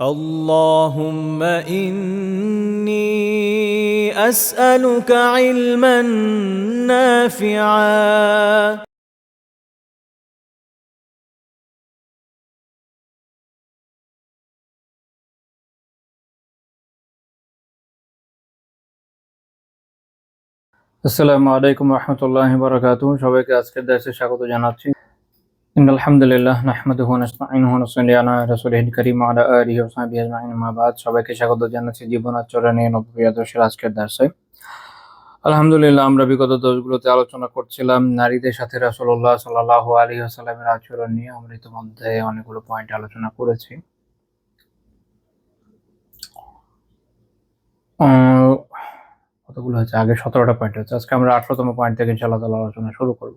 اللهم إني أسألك علما نافعا আসসালামু আলাইকুম রহমতুল্লাহি বারাকাতুহু। সবাইকে আজকের দার্সে স্বাগত জানাচ্ছি। ইন্নাল হামদুলিল্লাহ নাহমাদুহু ওয়া নাস্তাঈনুহু ওয়া নুসাল্লি আলা রাসূলিহিল কারীম ওয়া আলা আলিহি ওয়া সাহবিহি আজমাইন, আম্মা বাদ। সবাইকে স্বাগত জানাচ্ছি জীবন আচরণে নববী আদর্শের আজকের দার্সে। আলহামদুলিল্লাহ, আমরা বিগত দর্শগুলোতে আলোচনা করছিলাম নারীদের সাথে রাসূলুল্লাহ সাল্লাল্লাহু আলাইহি ওয়াসাল্লামের আচরণ নিয়ে। আমরা ইতিমধ্যে অনেকগুলো পয়েন্ট আলোচনা করেছি। কতগুলো হচ্ছে? আগে 17টা পয়েন্ট হচ্ছে। আজকে আমরা 18তম পয়েন্ট থেকে ইনশাআল্লাহ তাআলা আলোচনা শুরু করব।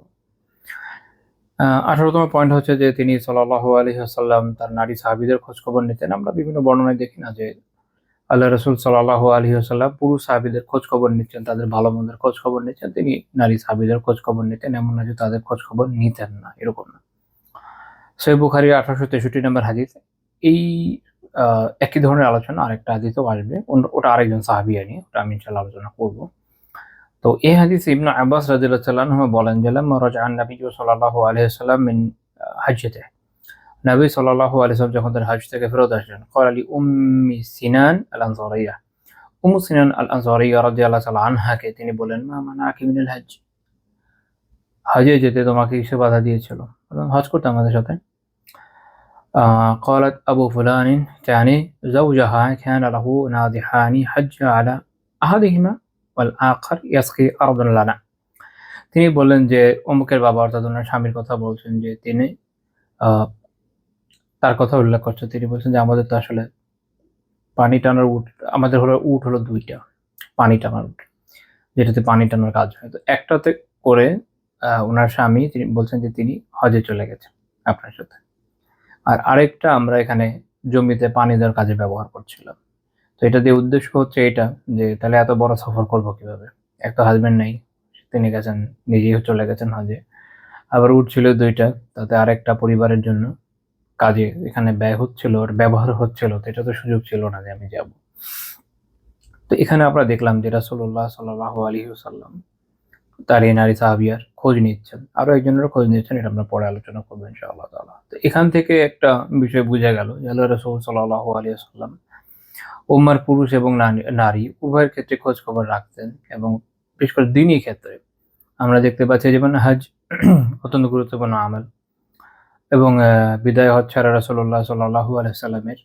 18তম পয়েন্ট হচ্ছে যে তিনি সাল্লাল্লাহু আলাইহি ওয়াসাল্লাম তার নারী সাহাবীদের খোঁজ খবর নিতেন। আমরা বিভিন্ন বর্ণনায় দেখি না যে আল্লাহ রাসূল সাল্লাল্লাহু আলাইহি ওয়াসাল্লাম পুরুষ সাহাবীদের খোঁজ খবর নিচ্ছেন, তাদের ভালো মন্দের খোঁজ খবর নিচ্ছেন। তিনি নারী সাহাবীদের খোঁজ খবর নিতেন, এমন না যে তাদের খোঁজ খবর নিতেন না, এরকম না। সহিহ বুখারী 1863 নম্বর হাদিস। এই একই ধরনের আলোচনা আরেকটা হাদিসেও আসবে, ওটা আরেকজন সাহাবী নিয়ে, ওটা আমি ইনশাআল্লাহ আলোচনা করব। তো এই হাদিসে ইবনে আব্বাস রাদিয়াল্লাহু তাআলা আনহু বলেন যে লাম্মা রাজাআন নবী সাল্লাল্লাহু আলাইহি ওয়াসাল্লাম মিন হাজ্জাতে, নবী সাল্লাল্লাহু আলাইহি ওয়াসাল্লাম যখন তার হজ থেকে ফেরত আসলেন, ক্বালা লি উম্মি সিনান আল আনসারিয়া, উম্মু সিনান আল আনসারিয়া রাদিয়াল্লাহু তাআলা আনহাকে তিনি বলেন, মা মানাকি মিনাল হজ, হজে যেতে তোমাকে কিসে বাধা দিয়েছিল? হজ করতে আমাদের সাথে। قالت أبو فلان يعني زوجها كان له ناضحان حج على أحدهما والآخر يسقي أرضا لنا। তিনি বললেন যে অমুকের বাবা, অর্থাৎ ওনার স্বামীর কথা বলছেন, যে তিনি তার কথা উল্লেখ করছে। তিনি বলছেন যে আমাদের তো আসলে পানি টানার উট, আমাদের হলো উট হলো 2টা পানি টানার উট, যেটাতে পানি টানার কাজ হয়। তো একটাতে করে ওনার স্বামী তিনি বলছেন যে তিনি হজে চলে গেছেন আপনার সাথে, আর আরেকটা আমরা এখানে জমিতে পানি দেওয়ার কাজে ব্যবহার করছিলাম। তো এটা দিয়ে উদ্দেশ্য হচ্ছে এটা যে তাহলে এত বড় সফর করবো কিভাবে? একটা হাজবেন্ড নাই, তিনি গেছেন, নিজেই চলে গেছেন হজে, আবার উট ছিল 2টা, তাতে আরেকটা পরিবারের জন্য কাজে এখানে ব্যয় হচ্ছিল, ওর ব্যবহার হচ্ছিল। তো এটা তো সুযোগ ছিল না যে আমি যাব। তো এখানে আমরা দেখলাম যে রাসূলুল্লাহ সাল্লাল্লাহু আলাইহি ওয়াসাল্লাম তার এই নারী সাহাবিয়ার খোঁজ নিচ্ছেন, আরো একজনেরও খোঁজ নিচ্ছেন। এটা আমরা পরে আলোচনা করবো ইনশাআল্লাহ তাআলা। তো এখান থেকে একটা বিষয় বোঝা গেল যে আল্লাহ রাসূল সাল্লাল্লাহু আলাইহি ওয়াসাল্লাম উম্মার পুরুষ এবং নারী উভয়ের ক্ষেত্রে খোঁজ খবর রাখতেন, এবং বিশেষ করে দ্বীনি ক্ষেত্রে আমরা দেখতে পাচ্ছি যেমন হজ অত্যন্ত গুরুত্বপূর্ণ আমল, এবং বিদায় হজ ছাড়া রাসূলুল্লাহ সাল্লাল্লাহু আলাইহি ওয়াসাল্লামের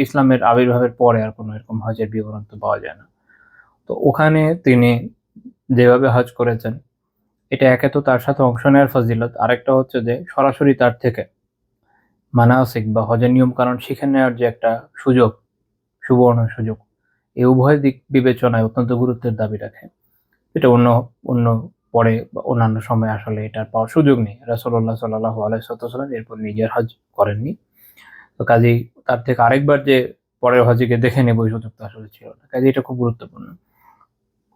ইসলামের আবির্ভাবের পরে আর কোনো এরকম হজের বিবরণ তো পাওয়া যায় না। তো ওখানে তিনি যেভাবে হজ করেছেন, এটা একে তো তার সাথে অংশ নেওয়ার ফজিলত, আরেকটা হচ্ছে যে সরাসরি তার থেকে মানাসিক বা হজের নিয়ম কানুন শিখে নেওয়ার যে একটা সুযোগ, সুবর্ণ সুযোগ, এই উভয় দিক বিবেচনায় অত্যন্ত গুরুত্বের দাবি রাখে। এটা অন্য অন্য পরে বা অন্যান্য সময় আসলে এটার পাওয়ার সুযোগ নেই। রাসূলুল্লাহ সাল্লাল্লাহু আলাইহি ওয়াসাল্লাম এরপর নিজের হজ করেননি। তো কাজেই তার থেকে আরেকবার যে পরের হজে দেখে নেব এই সুযোগটা আসলে ছিল না। কাজেই এটা খুব গুরুত্বপূর্ণ।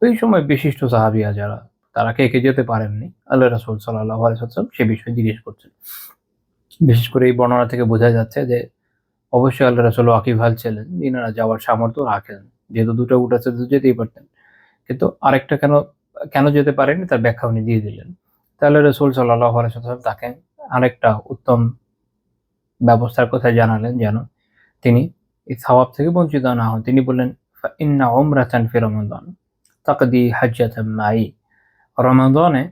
ওই সময় বিশিষ্ট সাহাবীরা যারা, তারা কে যেতে পারেননি, আল্লাহ রাসূল সাল্লাল্লাহু আলাইহি ওয়াসাল্লাম সে বিষয়ে জিজ্ঞেস করছেন। বিশেষ করে এই বর্ণনা থেকে বোঝা যাচ্ছে যে অবশ্যই আল্লাহ রাসূল ওয়াকিবহাল ছিলেন, ইনারা যাওয়ার সামর্থ্য রাখেন। যেহেতু 2টা উট আছে তো যেতেই পারতেন। কিন্তু আরেকটা কেন যেতে পারেনি তার ব্যাখ্যা উনি দিয়ে দিলেন। তাহলে রাসূল সাল্লাল্লাহু আলাইহি ওয়াসাল্লাম তাকে আরেকটা উত্তম ব্যবস্থার কথা জানালেন যেন তিনি এই সওয়াব থেকে বঞ্চিত না হন। তিনি বললেন, ইন্না উমরাতান ফি রমাদান তাকদি হাজ্জাতাম মাই। রমাদানে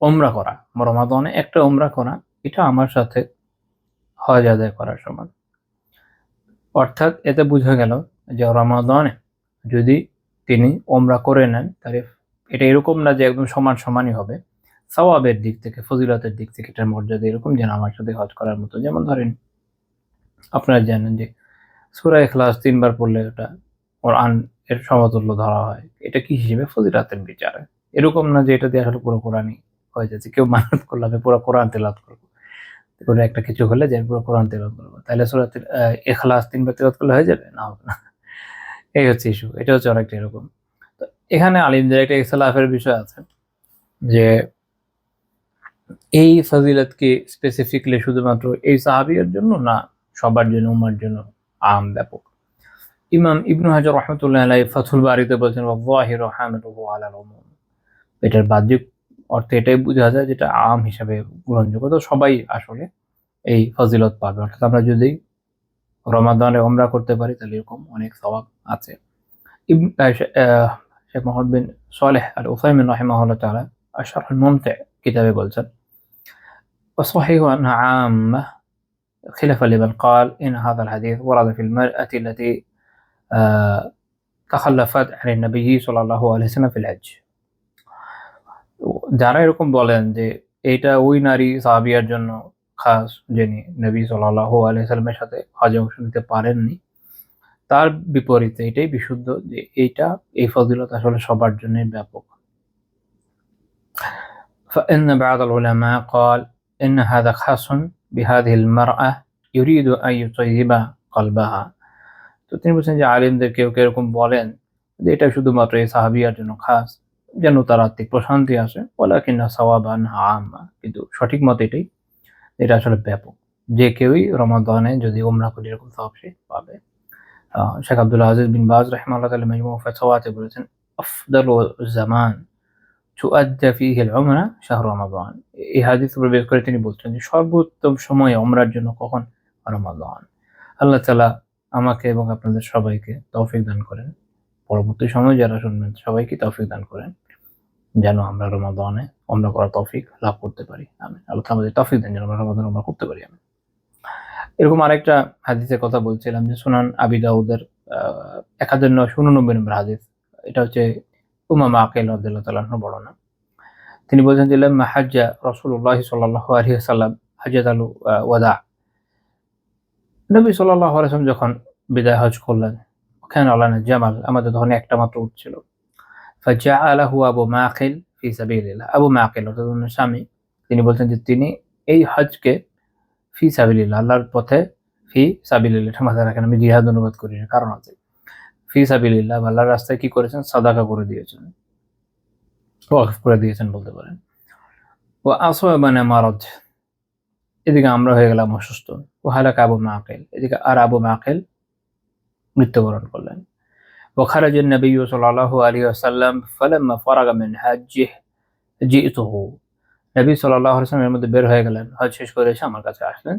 উমরা করা, রমাদানে একটা উমরা করা, এটা আমার সাথে হজ আদায় করার সমান। অর্থাৎ এতে বোঝা গেল যে রমাদানে যদি তিনি উমরা করে নেন, তাহলে এটা এরকম না যে একদম সমানই হবে। সওয়াবের দিক থেকে, ফজিলতের দিক থেকে এটার মর্যাদা এরকম যেন আমার সাথে হজ করার মতো। যেমন ধরেন, আপনারা জানেন যে সূরা ইখলাস 3 বার পড়লে ওটা কোরআন এর সমতুল্য ধরা হয়। এটা কি হিসেবে? ফজিলতের বিচারে। এরকম না যে এটা দিয়ে আসলে পুরো কোরআনই হয়ে যাচ্ছে। কেউ মানত করলে আমি পুরো কোরআন তেলাওয়াত করব। কোনো একটা কিছু হলে যে পুরো কোরআন তেলাওয়াত করব। তাহলে সূরা ইখলাস 3 বার তেলাওয়াত করলে হয়ে যাবে? না, হবে না। এই হচ্ছে ইস্যু। এটা হচ্ছে অনেকটা এরকম। তো এখানে আলিমদের একটা ইখতিলাফের বিষয় আছে যে এই ফজিলত কি স্পেসিফিকলি শুধুমাত্র এই সাহাবীর জন্য, না সবার জন্য, উম্মার জন্য আম ব্যাপক। ইমাম ইবনু হাজার রহমতুল্লাহ আলাইহি ফাথুল বারীতে বলছেন ওয়াযাহিরু হামিলুহু আলাল উমুম, এটার বাহ্যিক অর্থে এটাই বোঝা যায় যেটা আম হিসাবে গ্রহণযোগ্য, তো সবাই আসলে এই ফজিলত পাবে। অর্থাৎ আমরা যদি রমাদানে উমরা করতে পারি তাহলে এরকম অনেক সওয়াব আছে। শেখ মোহাম্মদ বিন সালেহ আল উসাইমিন রাহিমাহুল্লাহ তাআলা আশ-শারহুল মুমতি' কিতাবে বলছেন وصحيح أنها عامة خلافا لمن قال إن هذا الحديث ورد في المرأة التي تخلفت عن النبي صلى الله عليه وسلم في الحج। যারা এরকম বলেন যে এইটা ওই নারী সাহাবিয়ার জন্য খাস যিনি নবী সাল্লাল্লাহু আলাইহি ওয়াসাল্লামের সাথে হজে অংশ নিতে পারেননি, তার বিপরীতে এটাই বিশুদ্ধ যে এইটা এই ফজিলত আসলে সবার জন্যই ব্যাপক। فإن بعض العلماء قال إن هذا خاص بهذه المرأة يريد أن يطيب قلبها। তো তিনি বলছেন যে আলেমদের কেউ কেউ এরকম বলেন যে এটা শুধুমাত্র এই সাহাবিয়ার জন্য খাস, যেন তার আত্মিক প্রশান্তি আসে, ওয়ালাকিন্না সাওয়াবান আম্মা, কিন্তু সঠিক মত এটাই, এটা আসলে ব্যাপক, যে কেউই রমাদানে যদি উমরা করে এরকম সওয়াব সে পাবে। শেখ আব্দুল আজিজ বিন বাজ রাহিমাহুল্লাহ তাআলা মাজমু' ফাতাওয়াতে বলেছেন আফদালু জামান তুআদ্দা ফীহি আল-উমরা শাহরু রমাদান। এই হাদিস বের করে তিনি বলছেন যে সর্বোত্তম সময় উমরার জন্য কখন? রমাদান। আল্লাহ তাআলা আমাকে এবং আপনাদের সবাইকে তৌফিক দান করেন, পরবর্তী সময় যারা শুনবেন সবাইকে তৌফিক দান করেন যেন আমরা রমাদানে উমরা করার তৌফিক লাভ করতে পারি। আমিন। আল্লাহ আমাদের তৌফিক দেন যেন আমরা রমাদানে উমরা করতে পারি। আমিন। এরকম আরেকটা হাদিসের কথা বলছিলাম যে সুনান আবি দাউদের 1989 নম্বর হাদিস, এটা হচ্ছে উমামা আকিল রাদিয়াল্লাহু তাআলা আনহু বর্ণনা। তিনি বলেছেন যে লাম্মা হাজ্জা রাসূলুল্লাহ সাল্লাল্লাহু আলাইহি ওয়াসাল্লাম হাজ্জাতুল ওয়াদা, নবী সাল্লাল্লাহু আলাইহি ওয়াসাল্লাম যখন বিদায় হজ করলেন, ওখানে আলানা জামাল, আমাদের তখন একটা মাত্র উট ছিল। ফাজাআলাহু আবু মাকিল ফি সাবিলিল্লাহ, আবু মাকিল অর্থাৎ ওনার স্বামী, তিনি বলছেন যে তিনি এই হজকে ফি সাবিলিল্লাহ, আল্লাহর পথে, ফি সাবিলিল্লাহ এটা মাথায় রাখেন, আমি জিহাদ অনুবাদ করি না, কারণ আছে ফি সাবিলিল্লাহ, আল্লাহর রাস্তায় কি করেছেন? সাদাকা করে দিয়েছেন, ওয়াকফ করে দিয়েছেন বলতে পারেন। ও আসাবানা মারাদ, এদিকে আমরা হয়ে গেলাম অসুস্থ। ও হালাকা আবু মাকিল, এদিকে আর আবু মাকিল মৃত্যুবরণ করলেন। ও খারাজা নবী সাল্লাল্লাহু আলাইহি ওয়াসাল্লাম ফালাম্মা ফারাগা মিন হাজ্জিহি জিতুহু, নবী সাল্লাল্লাহু আলাইহি ওয়াসাল্লাম এর মধ্যে বের হয়ে গেলেন, হজ শেষ করে এসে আমার কাছে আসলেন।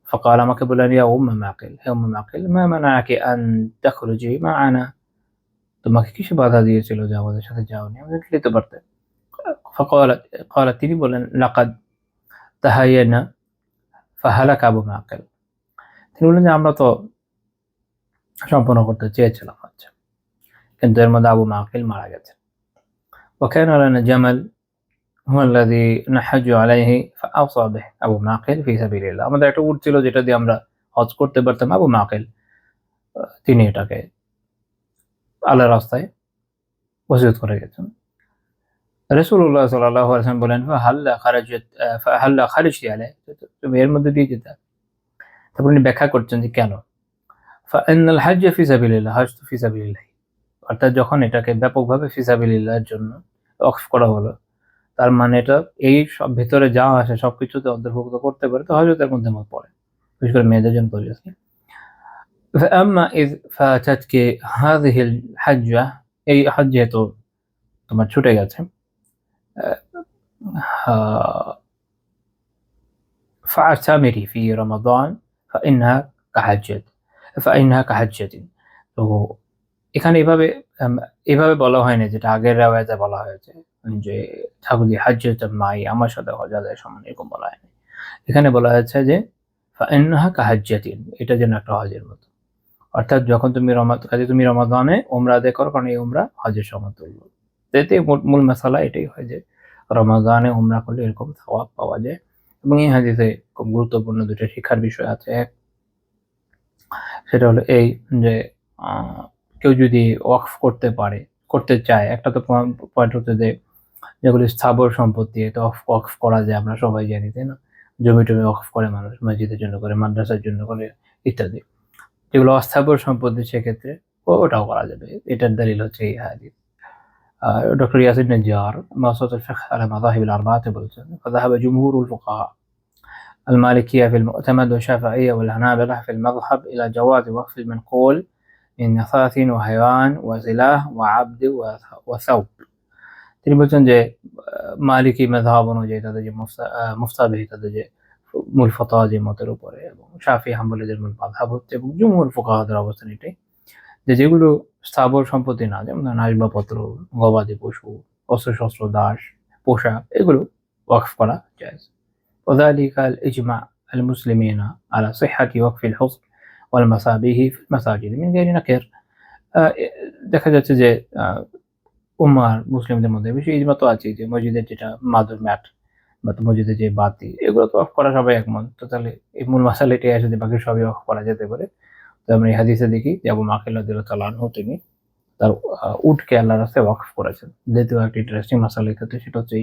فقال আমাকে বললেন ইয়া উম্মা মাকিল, হে উম্মা মাকিল, মা মানাকি আন তাখরুজি মা'ানা, তোমাকে কিসে বাধা দিয়েছিল যে আমাদের সাথে যাওনি? আমাদের যেতে পারতে। فقال তিনি বলেন লাকাদ তাহাইয়ানা ফাহালাকা আবু মাকিল, তিনি বললেন যে আমরা তো সম্পন্ন করতে চেয়েছিলাম, আচ্ছা, কিন্তু এর মধ্যে আবু মাকিল মারা গেছেন। وكان لنا جمل هو الذي نحج عليه فأوصى به আবু মাকিল ফি সাবিলিল্লাহ, আমাদের একটা উট ছিল যেটা দিয়ে আমরা হজ করতে পারতাম, আবু মাকিল তিনি এটাকে আল্লাহর রাস্তায় ওসিয়ত করে গেছেন। রাসূলুল্লাহ সাল্লাল্লাহু আলাইহি ওয়াসাল্লাম বলেন ফাহাল্লা খারিজতি আলাইহি, তুমি এর মধ্যে দিয়ে যেতে। তারপর উনি ব্যাখ্যা করছেন যে কেন। ফাইনাল হাজ্জ ফি সাবিলিল্লাহ, হজ ফি সাবিলিল্লাহ, অর্থাৎ যখন এটাকে ব্যাপকভাবে ফি সাবিলিল্লাহর জন্য ওয়াকফ করা হলো, তার মানে এটা এই সব ভিতরে যা আসে সবকিছুতে অন্তর্ভুক্ত করতে পারে, তো হজরত এর মধ্যে পড়ে, বিশেষ করে মেয়েদের জন্য পরিবেশি। فأما إذ فاتتك هذه الحجة, এই হজ যেহেতু তোমার ছুটে গেছে, فاعتمري في رمضان فإنها كحجة। তো এখানে এভাবে বলা হয়নি যেটা আগের রিওয়ায়াতে বলা হয়েছে যে ঠাকুরজি হাজ্জাতুন মাই, আমার সাথে হজ আদায়ের সমান, এরকম বলা হয়নি। এখানে বলা হয়েছে যে ফাইন্নাহা কাহাজ্জাতিন, এটা যেন একটা হজের মতো, অর্থাৎ যখন তুমি রমাদানে উমরা আদায় করো, কারণ এই উমরা হজের সমতুল্য। এতে মূল মাসালা এটাই হয় যে রমাদানে উমরা করলে এরকম সওয়াব পাওয়া যায়। এবং এই হাদিসে খুব গুরুত্বপূর্ণ দুটো শিক্ষার বিষয় আছে। এক, সেটা হলো এই যে কেউ যদি ওয়াকফ করতে চায়, একটা তো পয়েন্ট হচ্ছে যে যেগুলি স্থাবর সম্পত্তি, এটা ওয়াকফ করা যায়, আমরা সবাই জানি, তাই না? জমি টমি ওয়াকফ করে মানুষ, মসজিদের জন্য করে, মাদ্রাসার জন্য করে, ইত্যাদি। যেগুলো অস্থাবর সম্পত্তি সেক্ষেত্রে ওটাও করা যাবে। এটার দলিল হচ্ছে এই হাদিস। ডক্টর ইয়াসির নাজ্জার মাসউদুল ফিকহ আলা মাযাহিবিল আরবাআতে বলছেন ফাযাহাবা জুমহুরুল ফুকাহা, المالكية في المعتمد والشافعية والحنابلة في المذهب إلى جواز وقف المنقول من نفاث وحيوان وسلاح وعبد وثوب। তিনি বলছেন যে মালিকি মেযহাব অনুযায়ী তাদের যে মুফতাহি তাদের যে মূল ফতোয়া যে মতের উপরে, এবং শাফি হাম্বলীদের মূল মাযহাব হচ্ছে, এবং জুমহুর ফুকাহাদের অবস্থান এটাই যে যেগুলো স্থাবর সম্পত্তি না, যেমন আসবাবপত্র, গবাদি পশু, অস্ত্রশস্ত্র, দাস, পোশাক, এগুলো ওয়াকফ করা যায়। وذلك الإجماع المسلمين على صحة وقف الحصن والمصابيح في المساجد من غير نكر। দেখা যাচ্ছে যে উম্মার মুসলিমদের মধ্যে বেশি ইজমা তো আছে যে মসজিদের যেটা মাদুর ম্যাট বা মসজিদের যে বাতি, এগুলো তো অফ করা সবাই একমত। তো তাহলে এই মূল মাসালাটি আসে যে বাকি সবই অফ করা যেতে পারে। তো আমরা এই হাদিসে দেখি যে আবু মাকিল রাদিয়াল্লাহু তাআলা আনহু তিনি তার উটকে আল্লাহর রাস্তায় ওয়াকফ করেছেন। দ্বিতীয় একটা ইন্টারেস্টিং মাসালা ক্ষেত্রে সেটা হচ্ছে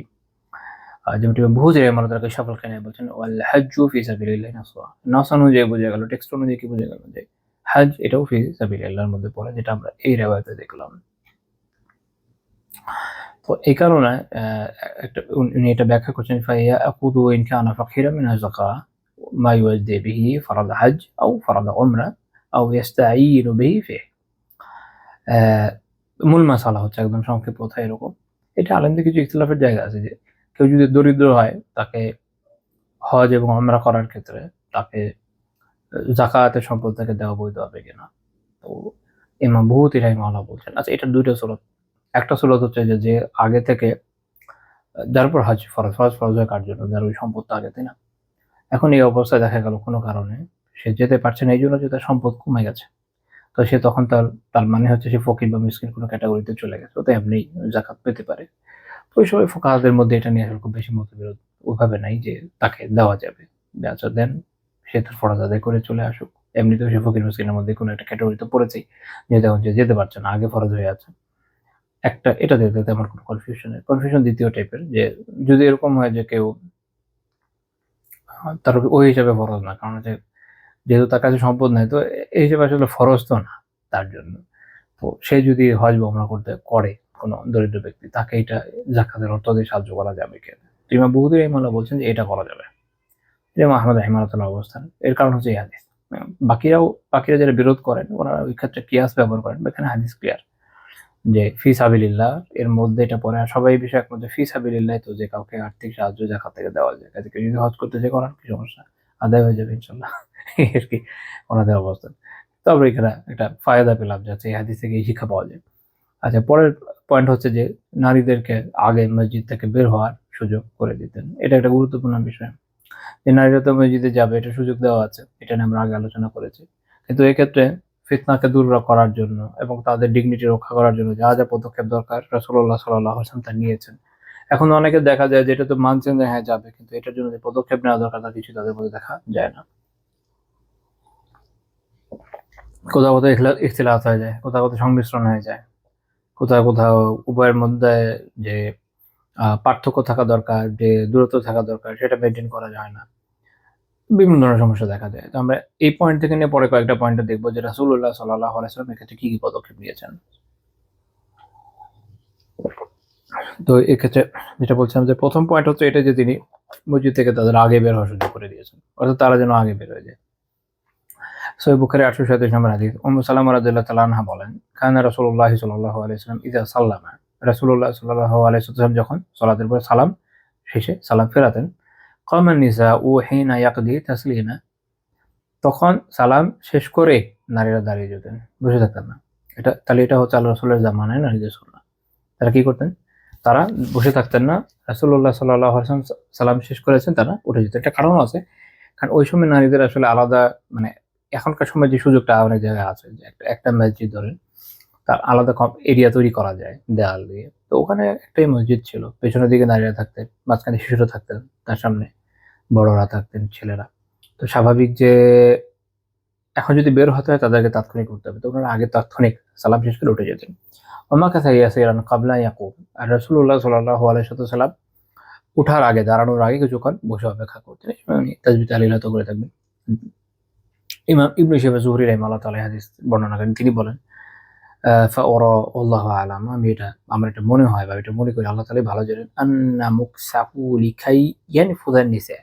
যেমনটি বহুজের ইমারত সফল খানে বলছেন ওয়াল হাজ্জু ফি সাবিলিল্লাহি নাসওয়া। নাস অনুযায়ী বোঝা গেল, টেক্সট অনুযায়ী কি বোঝা গেল যে হজ এটাও ফি সাবিলিল্লাহর মধ্যে পড়ে, যেটা আমরা এই রিওয়ায়াতে দেখলাম। তো এই কারণে একটা উনি এটা ব্যাখ্যা করছেন ফাইয়া আকুদু ইন কানা ফাকিরা মিন আযকা মা ইউআদ্দি বিহি ফরদ হজ আও ফরদ উমরা আও ইস্তাঈনু বিহি ফি। মূল মাসালা হচ্ছে একদম সংক্ষেপ কথা এরকম। এটা আলেমদের কিছু ইখতিলাফের জায়গা আছে যে কেউ যদি দরিদ্র হয় তাকে হজ এবং উমরা করার ক্ষেত্রে তাকে যাকাতের সম্পদ থেকে দেওয়া বৈধ হবে কিনা। তো ইমাম বুহুতি রাহিমাহুল্লাহ বলছেন আচ্ছা এটা দুইটা সুরত। একটা সুরত হচ্ছে যে আগে থেকে যার উপর হজ ফরজ হয় কার জন্য, যার ওই সম্পদটা আগে, তাই না? এখন এই অবস্থায় দেখা গেল কোনো কারণে সে যেতে পারছে না, এই জন্য যে তার সম্পদ কমে গেছে, তো সে তখন তার মানে হচ্ছে সে ফকির বা মিসকিন কোনো ক্যাটাগরিতে চলে গেছে, তো এমনি জাকাত পেতে পারে। তো ওই সময় ফুকাহাদের মধ্যে এটা নিয়ে আসলে খুব বেশি মতবিরোধ ওইভাবে নাই যে তাকে দেওয়া যাবে, আচ্ছা দেন, সে তার ফরজ আদায় করে চলে আসুক। এমনিতেও সে ফকির মিসকিনের মধ্যে কোনো একটা ক্যাটাগরিতে পড়েছেই, যেহেতু এখন যে যেতে পারছে না, আগে ফরজ হয়ে আছে। একটা এটা দেখতে আমার কোনো কনফিউশন দ্বিতীয় টাইপের, যে যদি এরকম হয় যে কেউ তার ওই হিসাবে ফরজ না, কারণ হচ্ছে যেহেতু তার কাছে সম্পদ নাই, তো এই হিসেবে আসলে ফরজ তো না তার জন্য। তো সে যদি হজ বা উমরা করে কোনো দরিদ্র ব্যক্তি, তাকে এটা জাকাতের অর্থ দিয়ে সাহায্য করা যাবে কিনা। তো ইমাম বুখারী রাহিমাহুল্লাহ বলছেন যে এটা করা যাবে। ইমাম আহমদ রাহিমাহুল্লাহ অবস্থান, এর কারণ হচ্ছে এই হাদিস। বাকিরা যারা বিরোধ করেন ওনারা ওই ক্ষেত্রে কিয়াস ব্যবহার করেন, এখানে হাদিস ক্লিয়ার যে ফি সাবিলিল্লাহ এর মধ্যে এটা পড়ে। আর সবাই এই বিষয়ে একমত যে ফি সাবিলিল্লাহ তো যে কাউকে আর্থিক সাহায্য জাকাত থেকে দেওয়া যায়, কাজে কেউ যদি হজ করতে চায় করার কি সমস্যা, আদায় হয়ে যাবে ইনশাল্লাহ, আর কি ওনাদের অবস্থান। তো আমরা এখানে একটা ফায়দা পেলাম যাচ্ছে এই হাদিস থেকে এই শিক্ষা পাওয়া যায়। আচ্ছা, পরের পয়েন্ট হচ্ছে যে নারীদেরকে আগে মসজিদ থেকে বের হওয়ার সুযোগ করে দিতেন। এটা একটা গুরুত্বপূর্ণ বিষয়, যে নারীরা তো মসজিদে যাবে, এটা সুযোগ দেওয়া আছে, এটা নিয়ে আমরা আগে আলোচনা করেছি। কিন্তু এক্ষেত্রে ফিতনাকে দূর করার জন্য এবং তাদের ডিগনিটি রক্ষা করার জন্য যা যা পদক্ষেপ দরকার রাসূলুল্লাহ সাল্লাল্লাহু আলাইহি ওয়াসাল্লাম তা নিয়েছেন। এখন অনেকে দেখা যায় যে এটা তো মানছেন যে হ্যাঁ যাবে, কিন্তু এটার জন্য যে পদক্ষেপ নেওয়া দরকার তা কিছু তাদের মধ্যে দেখা যায় না। কোথাও কোথাও ইখতিলাফ হয়ে যায়, কোথাও কোথাও সংমিশ্রণ হয়ে যায়, কোথাও কোথাও উভয়ের মধ্যে যে পার্থক্য থাকা দরকার, যে দূরত্ব থাকা দরকার, সেটা মেনটেন করা যায় না, বিভিন্ন ধরনের সমস্যা দেখা যায়। তো আমরা এই পয়েন্ট থেকে নিয়ে পরে কয়েকটা পয়েন্টে দেখবো যে রাসূলুল্লাহ সাল্লাল্লাহু আলাইহি ওয়াসাল্লাম এক্ষেত্রে কি কি পদক্ষেপ নিয়েছেন। তো এক্ষেত্রে যেটা বলছিলাম যে প্রথম পয়েন্ট হচ্ছে এটা যে তিনি মসজিদ থেকে তাদের আগে বের হওয়ার সুযোগ করে দিয়েছেন, অর্থাৎ তারা যেন আগে বের হয়ে যায়। সহিহ বুখারী 837 নম্বর হাদিস, উম্মু সালামা রাদিয়াল্লাহু তাআলা আনহা বলেন, কানা রাসূলুল্লাহ সাল্লাল্লাহু আলাইহি ওয়াসাল্লাম ইযা সাল্লামা, রাসূলুল্লাহ সাল্লাল্লাহু আলাইহি ওয়াসাল্লাম যখন সালাতের পর সালাম শেষে সালাম ফেরাতেন, কামান নিসাউ হিনা ইয়াকদি তাসলিমা, তখন সালাম শেষ করে নারীরা দাঁড়িয়ে যেতেন, বসে থাকতেন না। এটা হচ্ছে আল্লাহ রাসূলের জামানায় নারীদের সুন্নাহ। তারা কি করতেন? তারা বসে থাকতেন না। রাসূলুল্লাহ সাল্লাল্লাহু আলাইহি ওয়াসাল্লাম সালাম শেষ করেছেন, তারা উঠে যেতেন। একটা কারণ আছে, কারণ ওই সময় নারীদের আসলে আলাদা, মানে এখনকার সময় যে সুযোগটা অনেক জায়গায় আছে, যে একটা মসজিদ ধরেন তার আলাদা এরিয়া তৈরি করা যায় দেয়াল দিয়ে। তো ওখানে একটাই মসজিদ ছিল, পেছনের দিকে নারীরা থাকতেন, মাঝখানে শিশুরা থাকতেন, তার সামনে বড়রা থাকতেন, ছেলেরা। তো স্বাভাবিক যে এখন যদি বের হতে হয় তাদেরকে তাৎক্ষণিক করতে হবে, তো ওনারা আগে তাৎক্ষণিক সালাম শেষ করে উঠে যেতেন। ওমা কাসা ইয়াসিরান কাবলা ইয়াকুব, আর রাসূলুল্লাহ সাল্লাল্লাহু আলাইহি ওয়াসাল্লাম উঠার আগে, দাঁড়ানোর আগে কিছুক্ষণ বসে অপেক্ষা করতেন, উনি তাসবিহ তাহলিল হয়তো করে থাকবেন। ইমাম ইবনে শিহাব যুহরি রাহিমাহুল্লাহ তাআলা হাদিস বর্ণনা করেন, তিনি বলেন ফাওরা আল্লাহু আ'লাম, আমার এটা মনে হয় বা এটা মনে করি আল্লাহ তাআলাই ভালো জানেন, আন্না মুকসাহু লিখাই ইয়ানফুযান নিসা,